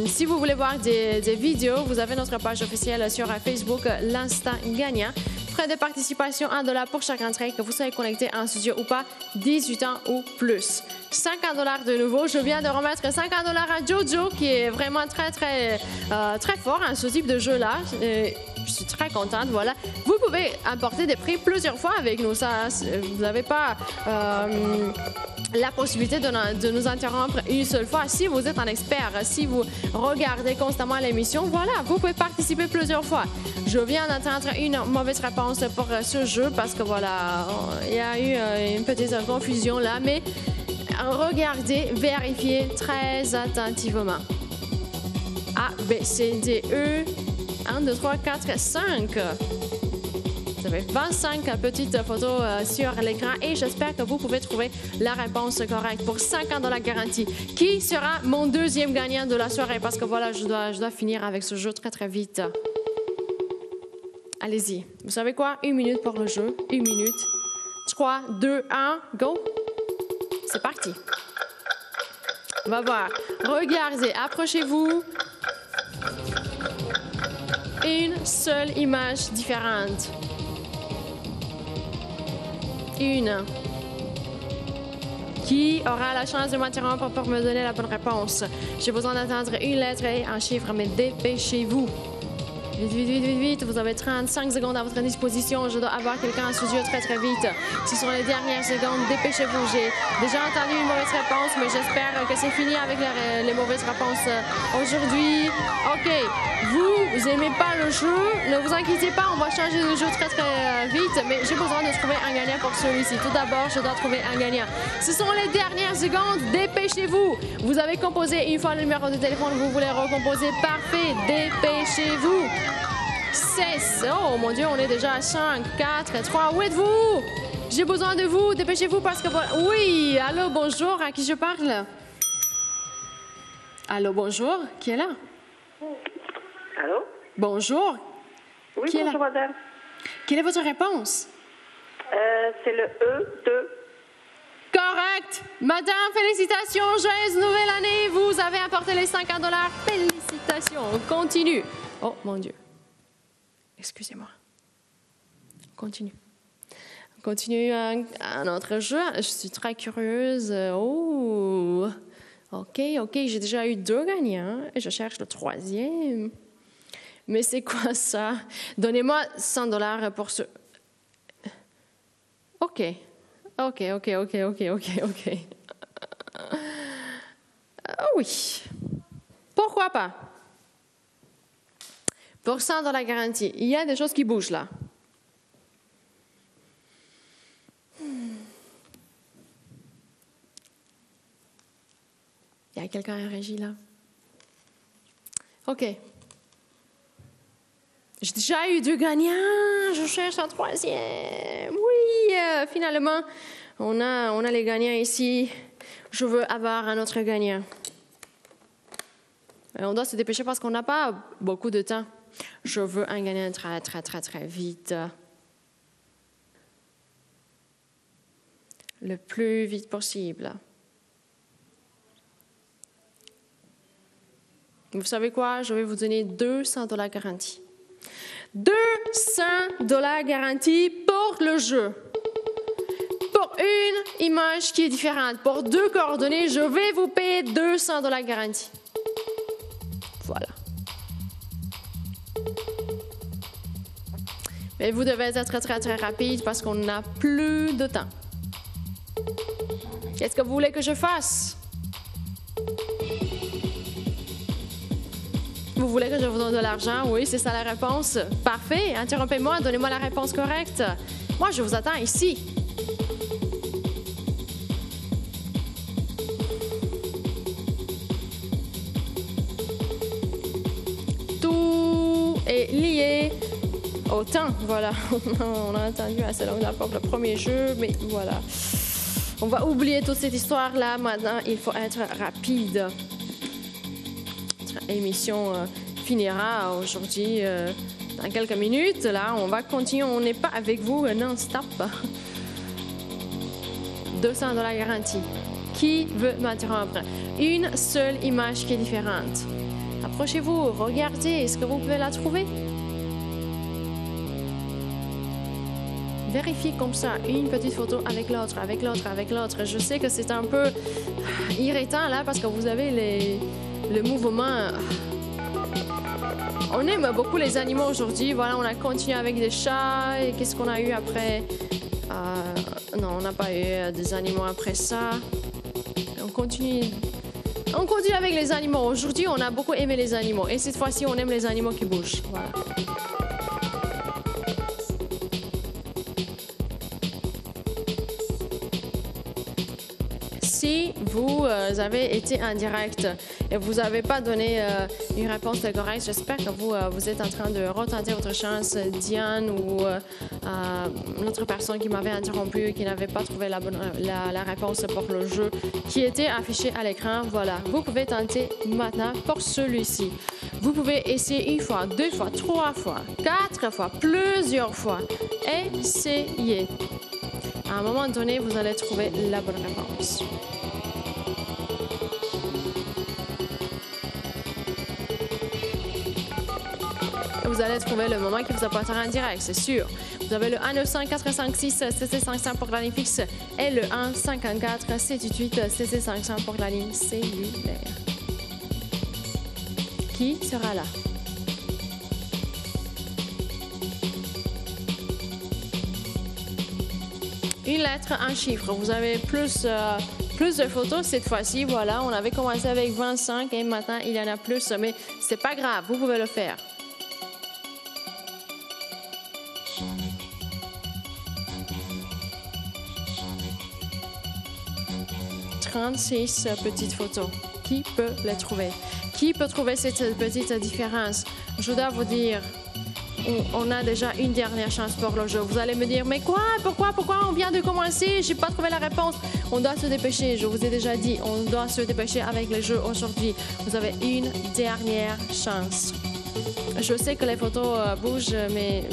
Si vous voulez voir des vidéos, vous avez notre page officielle sur Facebook, l'Instant Gagnant. Frais de participation, $1 pour chaque entrée, que vous soyez connecté en studio ou pas, 18 ans ou plus. $50 de nouveau. Je viens de remettre $50 à Jojo, qui est vraiment très fort en ce type de jeu-là. Je suis très contente, voilà. Vous pouvez apporter des prix plusieurs fois avec nous. Ça, vous n'avez pas la possibilité de nous interrompre une seule fois. Si vous êtes un expert, si vous regardez constamment l'émission, voilà, vous pouvez participer plusieurs fois. Je viens d'entendre une mauvaise réponse pour ce jeu parce que voilà, il y a eu une petite confusion là, mais regardez, vérifiez très attentivement. A, B, C, D, E, 1, 2, 3, 4, 5. Vous avez 25 petites photos sur l'écran et j'espère que vous pouvez trouver la réponse correcte pour $50 garantie. Qui sera mon deuxième gagnant de la soirée? Parce que voilà, je dois finir avec ce jeu très vite. Allez-y. Vous savez quoi? 1 minute pour le jeu. 1 minute. 3, 2, 1, go! C'est parti. On va voir. Regardez, approchez-vous. Une seule image différente. Une. Qui aura la chance de m'interrompre pour me donner la bonne réponse? J'ai besoin d'entendre une lettre et un chiffre, mais dépêchez-vous. Vite. Vous avez 35 secondes à votre disposition. Je dois avoir quelqu'un en studio très vite. Ce sont les dernières secondes. Dépêchez-vous. J'ai déjà entendu une mauvaise réponse, mais j'espère que c'est fini avec les mauvaises réponses aujourd'hui. OK. Vous aimez pas le jeu? Ne vous inquiétez pas. On va changer de jeu très vite, mais j'ai besoin de trouver un gagnant pour celui-ci. Tout d'abord, je dois trouver un gagnant. Ce sont les dernières secondes. Dépêchez-vous. Vous avez composé une fois le numéro de téléphone. Vous voulez recomposer. Parfait. Dépêchez-vous. 16. Oh mon Dieu, on est déjà à 5, 4, 3. Où êtes-vous? J'ai besoin de vous. Dépêchez-vous parce que... Oui, allô, bonjour. À qui je parle? Allô, bonjour. Qui est là? Allô? Bonjour. Oui, Qui est bonjour, là? madame. Quelle est votre réponse? C'est le E2. Correct. Madame, félicitations. Joyeuse nouvelle année. Vous avez apporté les $50. Félicitations. On continue. Oh, mon Dieu. Excusez-moi. On continue. On continue un autre jeu. Je suis très curieuse. Oh, OK. J'ai déjà eu 2 gagnants. Et je cherche le 3e. Mais c'est quoi ça? Donnez-moi $100 pour ce... OK. Oui. Pourquoi pas? Pour $100 garantie. Il y a des choses qui bougent là. Il y a quelqu'un en régie là? OK. J'ai déjà eu 2 gagnants. Je cherche un 3e. Oui, finalement, on a les gagnants ici. Je veux avoir un autre gagnant. Et on doit se dépêcher parce qu'on n'a pas beaucoup de temps. Je veux un gagnant très vite. Le plus vite possible. Vous savez quoi? Je vais vous donner $200 garantie. $200 garantie pour le jeu. Pour une image qui est différente. Pour 2 coordonnées, je vais vous payer $200 garantie. Voilà. Mais vous devez être très rapide parce qu'on n'a plus de temps. Qu'est-ce que vous voulez que je fasse? Vous voulez que je vous donne de l'argent? Oui, c'est ça la réponse. Parfait. Interrompez-moi, donnez-moi la réponse correcte. Moi, je vous attends ici. Tout est lié au temps. Voilà. On a entendu assez longtemps pour le premier jeu, mais voilà. On va oublier toute cette histoire-là. Maintenant, il faut être rapide. Notre émission finira aujourd'hui dans quelques minutes. Là, on va continuer. On n'est pas avec vous non-stop. 200 $ garantie. Qui veut m'interrompre? Une seule image qui est différente. Approchez-vous, regardez, est-ce que vous pouvez la trouver? Vérifiez comme ça, une petite photo avec l'autre, avec l'autre, avec l'autre. Je sais que c'est un peu irritant là parce que vous avez le mouvement. On aime beaucoup les animaux aujourd'hui. Voilà, on a continué avec des chats. Et qu'est-ce qu'on a eu après? Non, on n'a pas eu des animaux après ça. On continue avec les animaux. Aujourd'hui, on a beaucoup aimé les animaux. Et cette fois-ci, on aime les animaux qui bougent. Voilà. Si vous avez été en direct et vous n'avez pas donné une réponse correcte, j'espère que vous êtes en train de retenter votre chance. Diane ou l'autre personne qui m'avait interrompu et qui n'avait pas trouvé la réponse pour le jeu qui était affiché à l'écran. Voilà, vous pouvez tenter maintenant pour celui-ci. Vous pouvez essayer une fois, deux fois, trois fois, quatre fois, plusieurs fois. Essayez. À un moment donné, vous allez trouver la bonne réponse. Vous allez trouver le moment qui vous appartient en direct, c'est sûr. Vous avez le 1-900-456-7755 pour la ligne fixe et le 1-54-788-7755 pour la ligne cellulaire. Qui sera là? Une lettre, un chiffre. Vous avez plus de photos cette fois-ci. Voilà, on avait commencé avec 25 et maintenant il y en a plus, mais c'est pas grave, vous pouvez le faire. 36 petites photos. Qui peut les trouver? Qui peut trouver cette petite différence? Je dois vous dire, on a déjà une dernière chance pour le jeu. Vous allez me dire, mais quoi? Pourquoi on vient de commencer? J'ai pas trouvé la réponse. On doit se dépêcher. Je vous ai déjà dit, on doit se dépêcher avec les jeux aujourd'hui. Vous avez une dernière chance. Je sais que les photos bougent, mais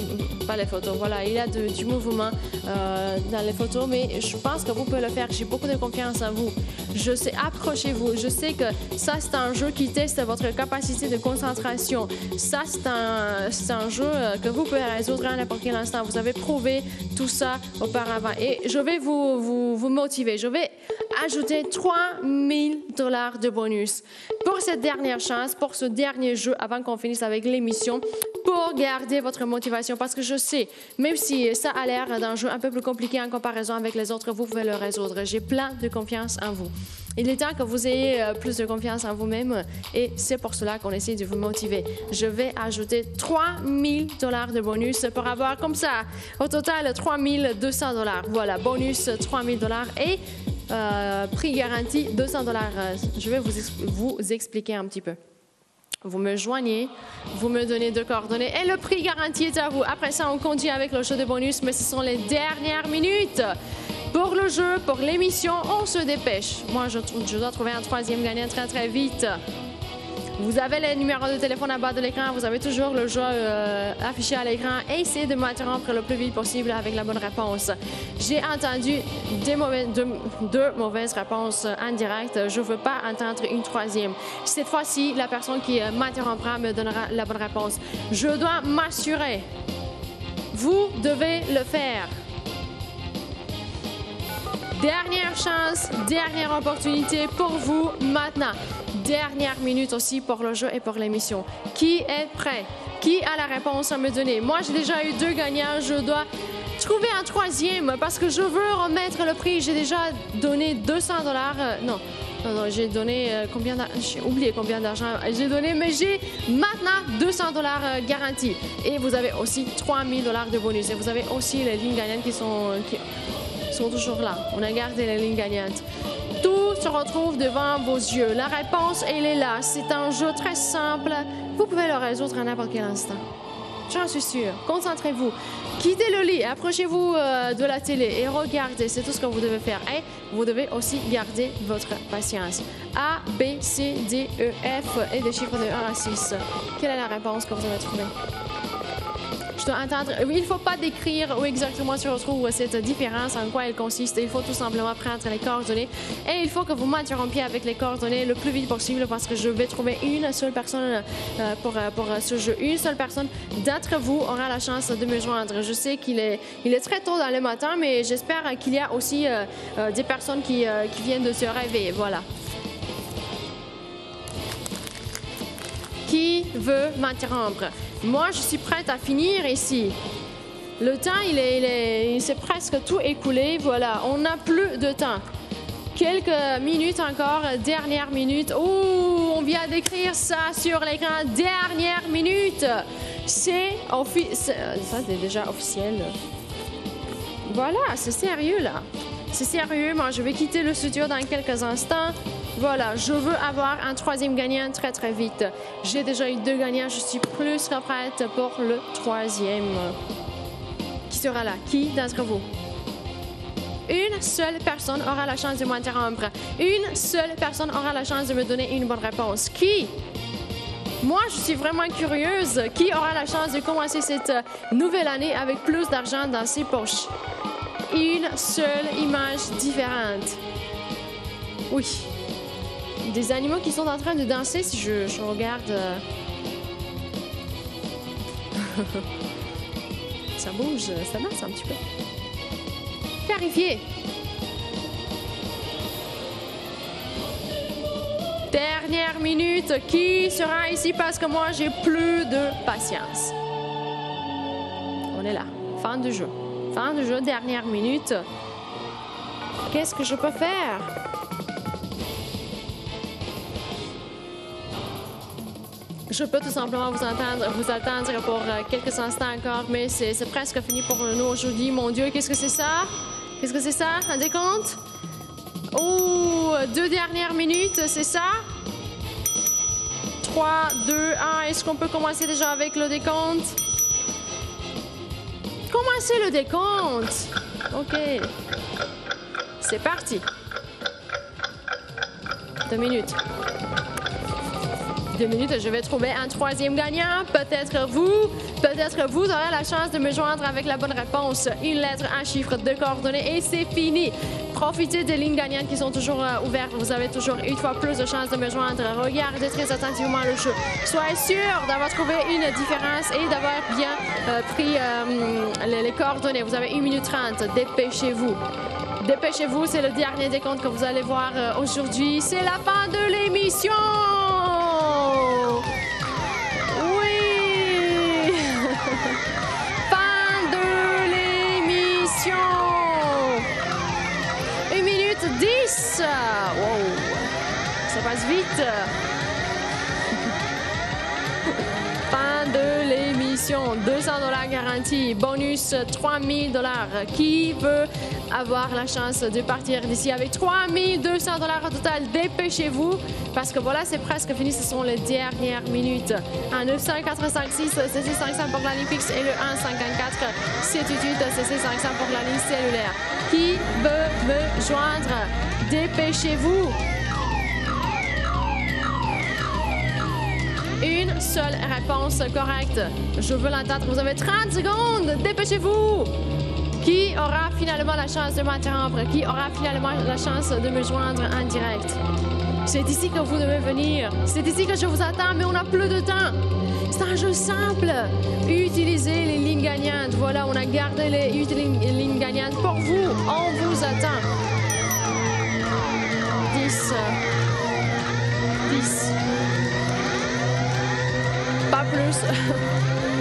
pas les photos. Voilà, il y a du mouvement dans les photos, mais je pense que vous pouvez le faire. J'ai beaucoup de confiance en vous. Je sais, approchez-vous. Je sais que ça, c'est un jeu qui teste votre capacité de concentration. Ça, c'est un jeu que vous pouvez résoudre à n'importe quel instant. Vous avez prouvé tout ça auparavant. Et je vais vous motiver. Je vais ajouter 3 000 $ de bonus pour cette dernière chance, pour ce dernier jeu avant qu'on finisse avec l'émission, pour garder votre motivation. Parce que je sais, même si ça a l'air d'un jeu un peu plus compliqué en comparaison avec les autres, vous pouvez le résoudre. J'ai plein de confiance en vous. Il est temps que vous ayez plus de confiance en vous-même et c'est pour cela qu'on essaie de vous motiver. Je vais ajouter 3 000 $ de bonus pour avoir comme ça, au total, 3 200 $. Voilà, bonus 3 000 $ et prix garanti 200 $. Je vais vous expliquer un petit peu. Vous me joignez, vous me donnez 2 coordonnées et le prix garanti est à vous. Après ça, on continue avec le jeu de bonus, mais ce sont les dernières minutes. Pour le jeu, pour l'émission, on se dépêche. Moi, je dois trouver un 3e gagnant très, très vite. Vous avez les numéros de téléphone à bas de l'écran. Vous avez toujours le jeu affiché à l'écran. Et essayez de m'interrompre le plus vite possible avec la bonne réponse. J'ai entendu deux mauvaises réponses en direct. Je ne veux pas entendre une 3e. Cette fois-ci, la personne qui m'interrompra me donnera la bonne réponse. Je dois m'assurer. Vous devez le faire. Dernière chance, dernière opportunité pour vous maintenant. Dernière minute aussi pour le jeu et pour l'émission. Qui est prêt? Qui a la réponse à me donner? Moi, j'ai déjà eu 2 gagnants. Je dois trouver un 3e parce que je veux remettre le prix. J'ai déjà donné 200 $. Non, j'ai donné combien d'argent? J'ai oublié combien d'argent j'ai donné, mais j'ai maintenant 200 $ garantis. Et vous avez aussi 3 000 $ de bonus. Et vous avez aussi les lignes gagnantes qui sont toujours là. On a gardé les lignes gagnantes. Tout se retrouve devant vos yeux. La réponse, elle est là. C'est un jeu très simple. Vous pouvez le résoudre à n'importe quel instant. J'en suis sûre. Concentrez-vous. Quittez le lit, approchez-vous de la télé et regardez. C'est tout ce que vous devez faire. Et vous devez aussi garder votre patience. A, B, C, D, E, F et des chiffres de 1 à 6. Quelle est la réponse que vous avez trouvée? Je dois entendre. Il ne faut pas décrire où exactement se retrouve cette différence, en quoi elle consiste. Il faut tout simplement prendre les coordonnées et il faut que vous m'interrompiez avec les coordonnées le plus vite possible parce que je vais trouver une seule personne pour ce jeu. Une seule personne d'entre vous aura la chance de me joindre. Je sais qu'il est très tôt dans le matin, mais j'espère qu'il y a aussi des personnes qui viennent de se réveiller. Voilà. Qui veut m'interrompre? Moi, je suis prête à finir ici. Le temps, il s'est presque tout écoulé. Voilà, on n'a plus de temps. Quelques minutes encore, dernière minute. Oh, on vient d'écrire ça sur l'écran. Dernière minute. C'est déjà officiel. Voilà, c'est sérieux là. C'est sérieux. Moi, je vais quitter le studio dans quelques instants. Voilà, je veux avoir un troisième gagnant très très vite. J'ai déjà eu 2 gagnants, je suis plus que prête pour le troisième. Qui sera là? Qui d'entre vous? Une seule personne aura la chance de m'interrompre. Une seule personne aura la chance de me donner une bonne réponse. Qui? Moi, je suis vraiment curieuse. Qui aura la chance de commencer cette nouvelle année avec plus d'argent dans ses poches? Une seule image différente. Oui. Des animaux qui sont en train de danser, si je regarde... Ça bouge, ça danse un petit peu. Clarifier. Dernière minute, qui sera ici parce que moi, j'ai plus de patience. On est là, fin du jeu. Fin du jeu, dernière minute. Qu'est-ce que je peux faire? Je peux tout simplement vous attendre pour quelques instants encore, mais c'est presque fini pour nous aujourd'hui. Mon Dieu, qu'est-ce que c'est ça? Qu'est-ce que c'est ça? Un décompte? Oh, 2 dernières minutes, c'est ça? 3, 2, 1. Est-ce qu'on peut commencer déjà avec le décompte? Commencez le décompte. OK. C'est parti. 2 minutes. 2 minutes, je vais trouver un troisième gagnant. Peut-être vous aurez la chance de me joindre avec la bonne réponse. Une lettre, un chiffre, 2 coordonnées et c'est fini. Profitez des lignes gagnantes qui sont toujours ouvertes. Vous avez toujours une fois plus de chances de me joindre. Regardez très attentivement le jeu. Soyez sûr d'avoir trouvé une différence et d'avoir bien pris les coordonnées. Vous avez 1 minute 30. Dépêchez-vous. Dépêchez-vous, c'est le dernier décompte que vous allez voir aujourd'hui. C'est la fin de l'émission! Oui! Fin de l'émission! 1 minute 10! Wow! Ça passe vite! Fin de l'émission. 200 $ garantis. Bonus 3000 $. Qui veut avoir la chance de partir d'ici avec 3200 $ au total? Dépêchez-vous parce que voilà, c'est presque fini. Ce sont les dernières minutes. Un 985-6, CC 500 pour la ligne fixe et le 154 78 CC 500 pour la ligne cellulaire. Qui veut me joindre? Dépêchez-vous. Une seule réponse correcte. Je veux l'entendre. Vous avez 30 secondes. Dépêchez-vous. Qui aura finalement la chance de m'interrompre? Qui aura finalement la chance de me joindre en direct? C'est ici que vous devez venir. C'est ici que je vous attends, mais on n'a plus de temps. C'est un jeu simple. Utilisez les lignes gagnantes. Voilà, on a gardé les lignes gagnantes pour vous. On vous attend. 10. 10. Pas plus.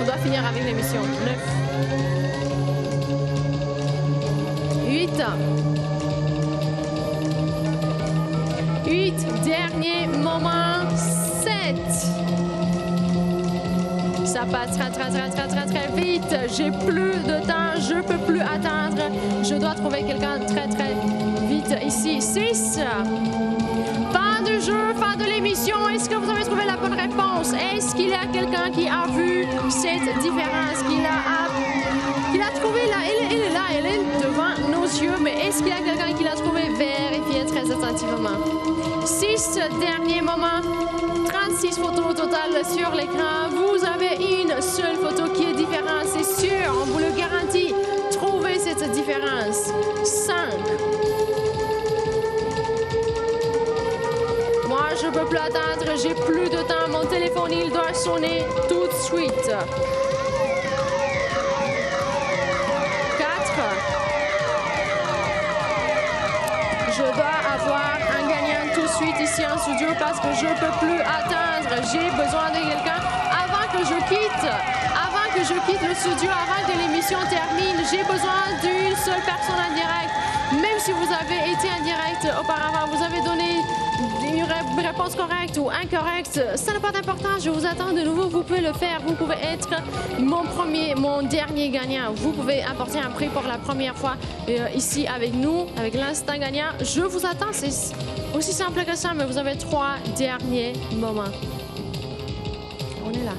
On doit finir avec l'émission. 9. 8. 8. Dernier moment. 7. Ça passe très vite. J'ai plus de temps. Je peux plus attendre. Je dois trouver quelqu'un très vite ici. 6. Fin du jeu, fin de l'émission. Est-ce que vous avez trouvé la bonne réponse? Est-ce qu'il y a quelqu'un qui a vu cette différence? Qu'il a trouvé là? Elle est là, elle est devant nos yeux. Mais Est-ce qu'il y a quelqu'un qui l'a trouvé? Vérifiez très attentivement. 6 derniers moments, 36 photos au total sur l'écran. Vous avez une seule photo qui est différente, c'est sûr, on vous le garantit. Trouvez cette différence. 5. Moi, je ne peux plus attendre, j'ai plus de temps. Mon téléphone, il doit sonner tout de suite. 4. Je dois avoir un gagnant tout de suite ici en studio parce que je ne peux plus attendre. J'ai besoin de quelqu'un avant que je quitte le studio, avant que l'émission termine. J'ai besoin d'une seule personne en direct. Même si vous avez été en direct auparavant, vous avez donné une réponse correcte ou incorrecte, ça n'a pas d'importance. Je vous attends de nouveau. Vous pouvez le faire. Vous pouvez être mon dernier gagnant. Vous pouvez apporter un prix pour la première fois ici avec nous, avec l'instant gagnant. Je vous attends. C'est aussi simple que ça, mais vous avez 3 derniers moments. On est là.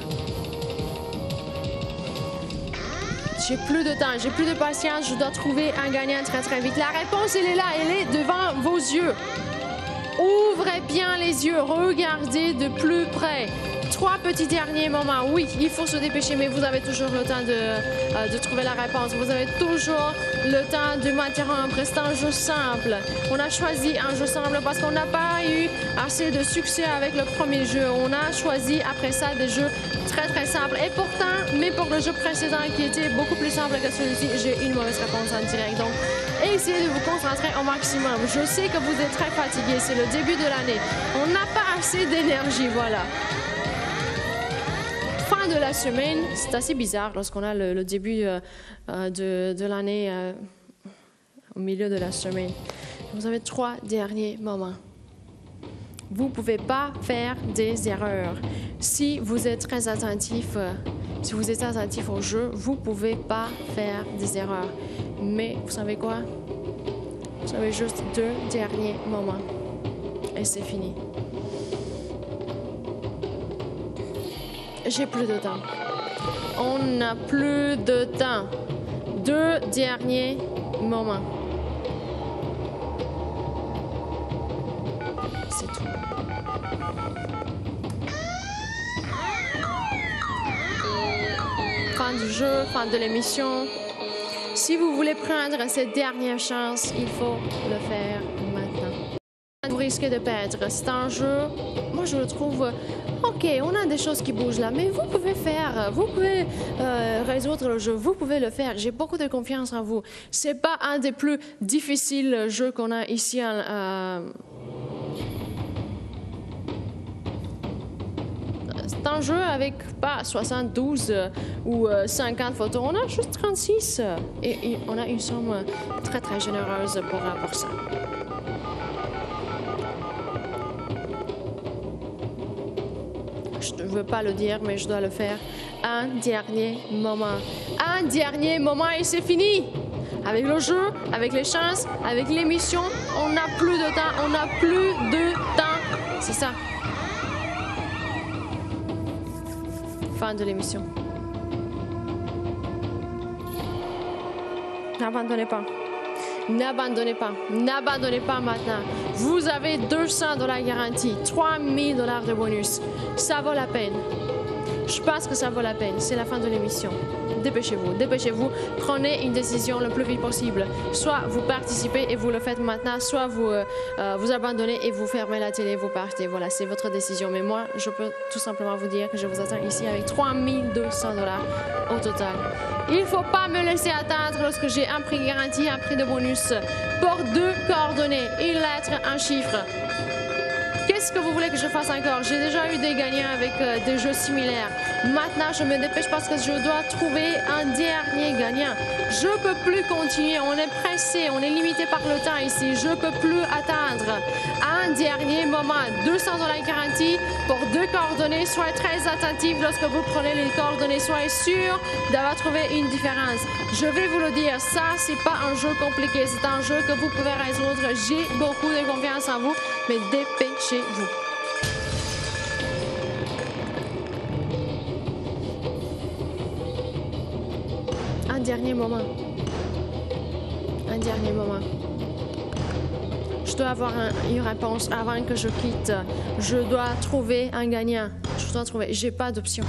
J'ai plus de temps, j'ai plus de patience, je dois trouver un gagnant très très vite. La réponse, elle est là, elle est devant vos yeux. Ouvrez bien les yeux, regardez de plus près. 3 petits derniers moments. Oui, il faut se dépêcher, mais vous avez toujours le temps de trouver la réponse. Vous avez toujours le temps de m'interrompre. C'est un jeu simple. On a choisi un jeu simple parce qu'on n'a pas eu assez de succès avec le premier jeu. On a choisi après ça des jeux très très simples. Et pourtant, mais pour le jeu précédent qui était beaucoup plus simple que celui-ci, j'ai une mauvaise réponse en direct. Donc, essayez de vous concentrer au maximum. Je sais que vous êtes très fatigués. C'est le début de l'année. On n'a pas assez d'énergie, voilà. Fin de la semaine, c'est assez bizarre lorsqu'on a le début de l'année au milieu de la semaine. Vous avez 3 derniers moments. Vous ne pouvez pas faire des erreurs. Si vous êtes très attentif, si vous êtes attentif au jeu, vous ne pouvez pas faire des erreurs. Mais vous savez quoi? Vous avez juste 2 derniers moments. Et c'est fini. J'ai plus de temps. On n'a plus de temps. 2 derniers moments. C'est tout. Fin du jeu, fin de l'émission. Si vous voulez prendre cette dernière chance, il faut le faire maintenant. Vous risquez de perdre. C'est un jeu, moi je le trouve, ok, on a des choses qui bougent là, mais vous pouvez faire, vous pouvez résoudre le jeu, vous pouvez le faire. J'ai beaucoup de confiance en vous. C'est pas un des plus difficiles jeux qu'on a ici c'est un jeu avec pas 72 ou 50 photos, on a juste 36 et on a une somme très très généreuse pour ça. Je ne veux pas le dire, mais je dois le faire. Un dernier moment. Un dernier moment et c'est fini. Avec le jeu, avec les chances, avec l'émission, on n'a plus de temps. On n'a plus de temps. C'est ça. Fin de l'émission. N'abandonnez pas. N'abandonnez pas. N'abandonnez pas maintenant. Vous avez 200 $ garantis, 3000 $ de bonus. Ça vaut la peine. Je pense que ça vaut la peine. C'est la fin de l'émission. Dépêchez-vous, dépêchez-vous. Prenez une décision le plus vite possible. Soit vous participez et vous le faites maintenant, soit vous abandonnez et vous fermez la télé, vous partez. Voilà, c'est votre décision. Mais moi, je peux tout simplement vous dire que je vous attends ici avec 3200 $ au total. Il ne faut pas me laisser attendre lorsque j'ai un prix garanti, un prix de bonus pour 2 coordonnées, une lettre, un chiffre. Qu'est-ce que vous voulez que je fasse encore? J'ai déjà eu des gagnants avec des jeux similaires. Maintenant, je me dépêche parce que je dois trouver un dernier gagnant. Je ne peux plus continuer. On est pressé, on est limité par le temps ici. Je ne peux plus attendre. Un dernier moment. 200 $ garantis pour 2 coordonnées. Soyez très attentifs lorsque vous prenez les coordonnées. Soyez sûr d'avoir trouvé une différence. Je vais vous le dire, ça, c'est pas un jeu compliqué. C'est un jeu que vous pouvez résoudre. J'ai beaucoup de confiance en vous, mais dépêchez-vous. Un dernier moment. Un dernier moment. Je dois avoir une réponse avant que je quitte. Je dois trouver un gagnant. Je dois trouver. J'ai pas d'option.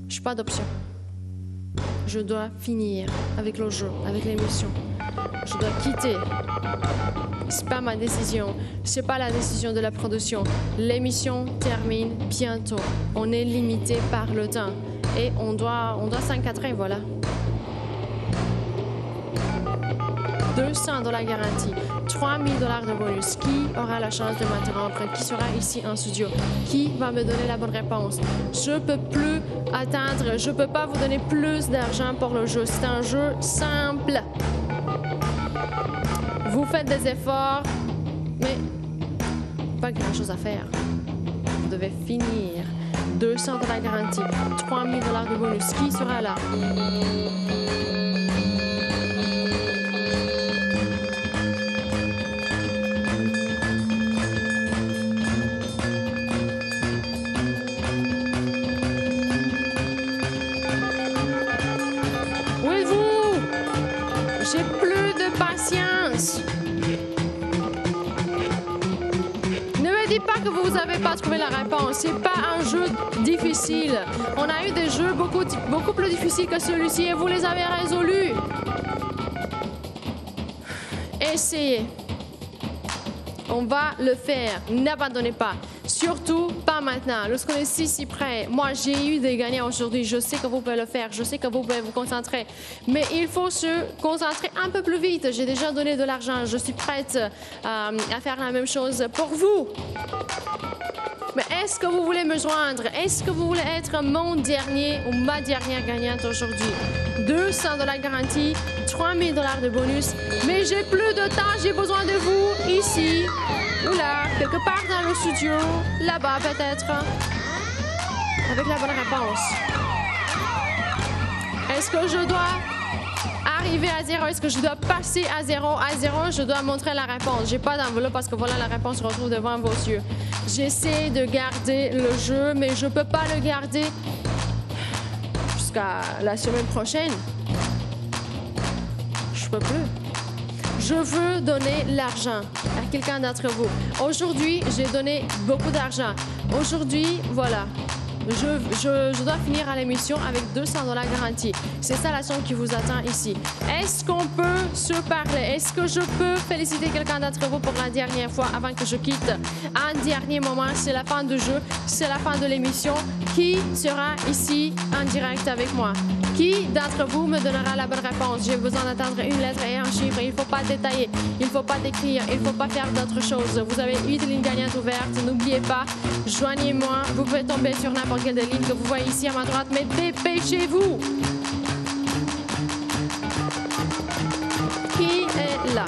J'ai pas d'option. Je dois finir avec le jeu, avec l'émission. Je dois quitter. C'est pas ma décision. C'est pas la décision de la production. L'émission termine bientôt. On est limité par le temps. Et on doit s'encadrer, voilà. 200 $ garantis, 3 000 $ de bonus. Qui aura la chance de m'interrompre? Qui sera ici en studio? Qui va me donner la bonne réponse? Je peux plus attendre. Je peux pas vous donner plus d'argent pour le jeu. C'est un jeu simple. Vous faites des efforts, mais pas grand-chose à faire. Vous devez finir. 200 $ garantis, 3 000 $ de bonus. Qui sera là? J'ai plus de patience. Ne me dites pas que vous n'avez pas trouvé la réponse. C'est pas un jeu difficile. On a eu des jeux beaucoup plus difficiles que celui-ci et vous les avez résolus. Essayez. On va le faire. N'abandonnez pas. Surtout pas maintenant. Lorsqu'on est si près. Moi, j'ai eu des gagnants aujourd'hui. Je sais que vous pouvez le faire. Je sais que vous pouvez vous concentrer. Mais il faut se concentrer un peu plus vite. J'ai déjà donné de l'argent. Je suis prête à faire la même chose pour vous. Mais est-ce que vous voulez me joindre? Est-ce que vous voulez être mon dernier ou ma dernière gagnante aujourd'hui? 200 $ garantis, 3 000 $ de bonus. Mais j'ai plus de temps. J'ai besoin de vous ici. Ou là, quelque part dans le studio, là-bas peut-être, avec la bonne réponse. Est-ce que je dois arriver à 0? Est-ce que je dois passer à 0? À 0, je dois montrer la réponse. J'ai pas d'enveloppe parce que voilà, la réponse se retrouve devant vos yeux. J'essaie de garder le jeu, mais je peux pas le garder jusqu'à la semaine prochaine. Je peux plus. Je veux donner l'argent à quelqu'un d'entre vous. Aujourd'hui, j'ai donné beaucoup d'argent. Aujourd'hui, voilà. Je dois finir à l'émission avec 200 $ garantis. C'est ça la somme qui vous attend ici. Est-ce qu'on peut se parler? Est-ce que je peux féliciter quelqu'un d'entre vous pour la dernière fois avant que je quitte? Un dernier moment, c'est la fin du jeu, c'est la fin de l'émission. Qui sera ici en direct avec moi? Qui d'entre vous me donnera la bonne réponse? J'ai besoin d'attendre une lettre et un chiffre. Il ne faut pas détailler, il ne faut pas décrire, il ne faut pas faire d'autres choses. Vous avez 8 lignes gagnantes ouvertes. N'oubliez pas, joignez-moi. Vous pouvez tomber sur n'importe quelle des lignes que vous voyez ici à ma droite, mais dépêchez-vous! Qui est là?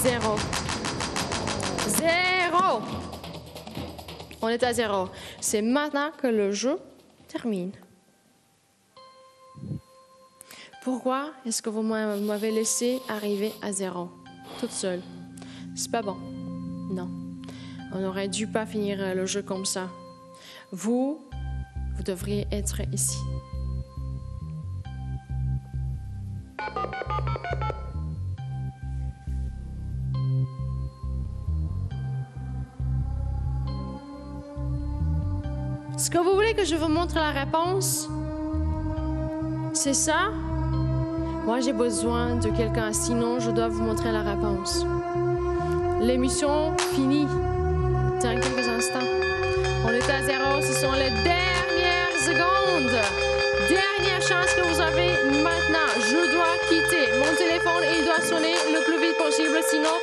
Zéro. On est à 0. C'est maintenant que le jeu termine. Pourquoi est-ce que vous m'avez laissé arriver à 0, toute seule? C'est pas bon. Non. On n'aurait dû pas finir le jeu comme ça. Vous devriez être ici. Est-ce que vous voulez que je vous montre la réponse? C'est ça? Moi, j'ai besoin de quelqu'un, sinon je dois vous montrer la réponse. L'émission finit dans quelques instants. On est à 0, ce sont les dernières secondes. Dernière chance que vous avez maintenant. Je dois quitter. Mon téléphone, il doit sonner le plus vite possible, sinon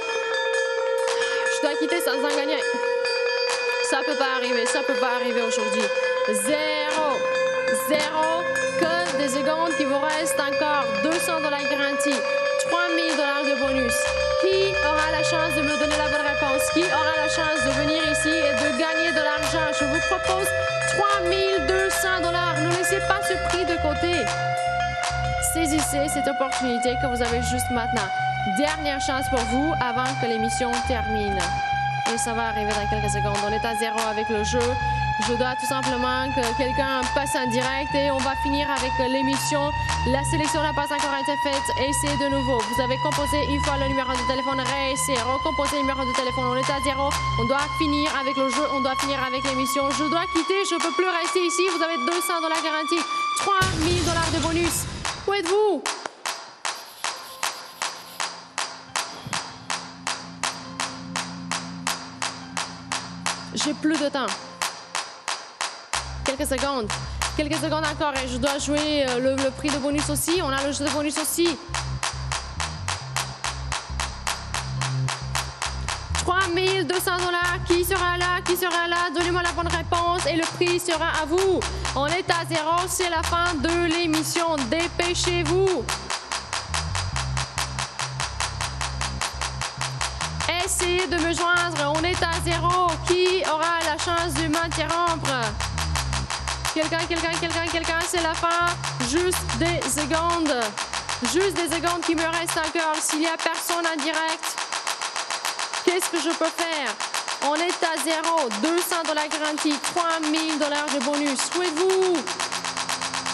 je dois quitter sans en gagner. Ça peut pas arriver aujourd'hui. 0. Que des secondes qui vous restent encore. 200 $ garantis. 3 000 $ de bonus. Qui aura la chance de me donner la bonne réponse? Qui aura la chance de venir ici et de gagner de l'argent? Je vous propose 3 200 $. Ne laissez pas ce prix de côté. Saisissez cette opportunité que vous avez juste maintenant. Dernière chance pour vous avant que l'émission termine. Et ça va arriver dans quelques secondes. On est à 0 avec le jeu. Je dois tout simplement que quelqu'un passe en direct et on va finir avec l'émission. La sélection n'a pas encore été faite. Essayez de nouveau. Vous avez composé une fois le numéro de téléphone, réessayez, recomposez le numéro de téléphone. On est à 0. On doit finir avec le jeu, on doit finir avec l'émission. Je dois quitter, je ne peux plus rester ici. Vous avez $200 garantis, $3000 de bonus. Où êtes-vous? J'ai plus de temps. Quelques secondes. Quelques secondes encore et je dois jouer le prix de bonus aussi. On a le jeu de bonus aussi. $3200. Qui sera là? Qui sera là? Donnez-moi la bonne réponse et le prix sera à vous. On est à 0. C'est la fin de l'émission. Dépêchez-vous. Essayez de me joindre. On est à 0. Qui aura la chance de m'interrompre? Quelqu'un, c'est la fin. Juste des secondes. Juste des secondes qui me restent encore. S'il n'y a personne en direct, qu'est-ce que je peux faire? On est à 0. $200 garantis. $3000 de bonus. Où êtes-vous?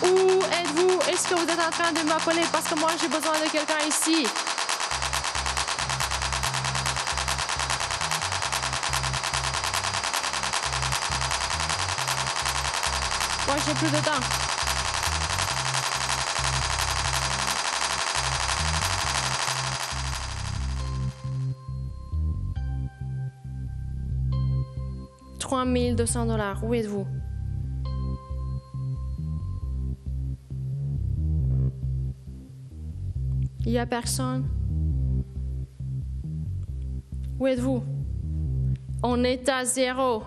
Où êtes-vous? Est-ce que vous êtes en train de m'appeler? Parce que moi, j'ai besoin de quelqu'un ici. Moi, j'ai plus de temps. $3200. Où êtes-vous? Il n'y a personne. Où êtes-vous? On est à 0.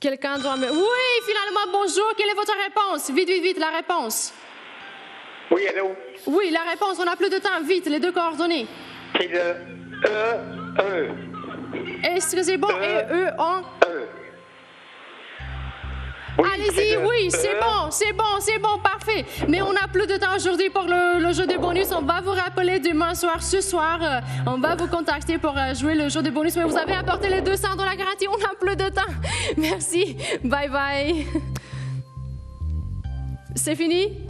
Quelqu'un doit me... Oui, finalement, bonjour. Quelle est votre réponse? Vite, vite, vite, la réponse. Oui, allô? Oui, la réponse. On n'a plus de temps. Vite, les deux coordonnées. C'est le E. Est-ce que c'est bon? E. Oui, allez-y, oui, c'est bon, parfait. Mais on n'a plus de temps aujourd'hui pour le jeu de bonus. On va vous rappeler demain soir, ce soir. On va vous contacter pour jouer le jeu de bonus. Mais vous avez apporté les $200 garantis. On n'a plus de temps. Merci. Bye bye. C'est fini?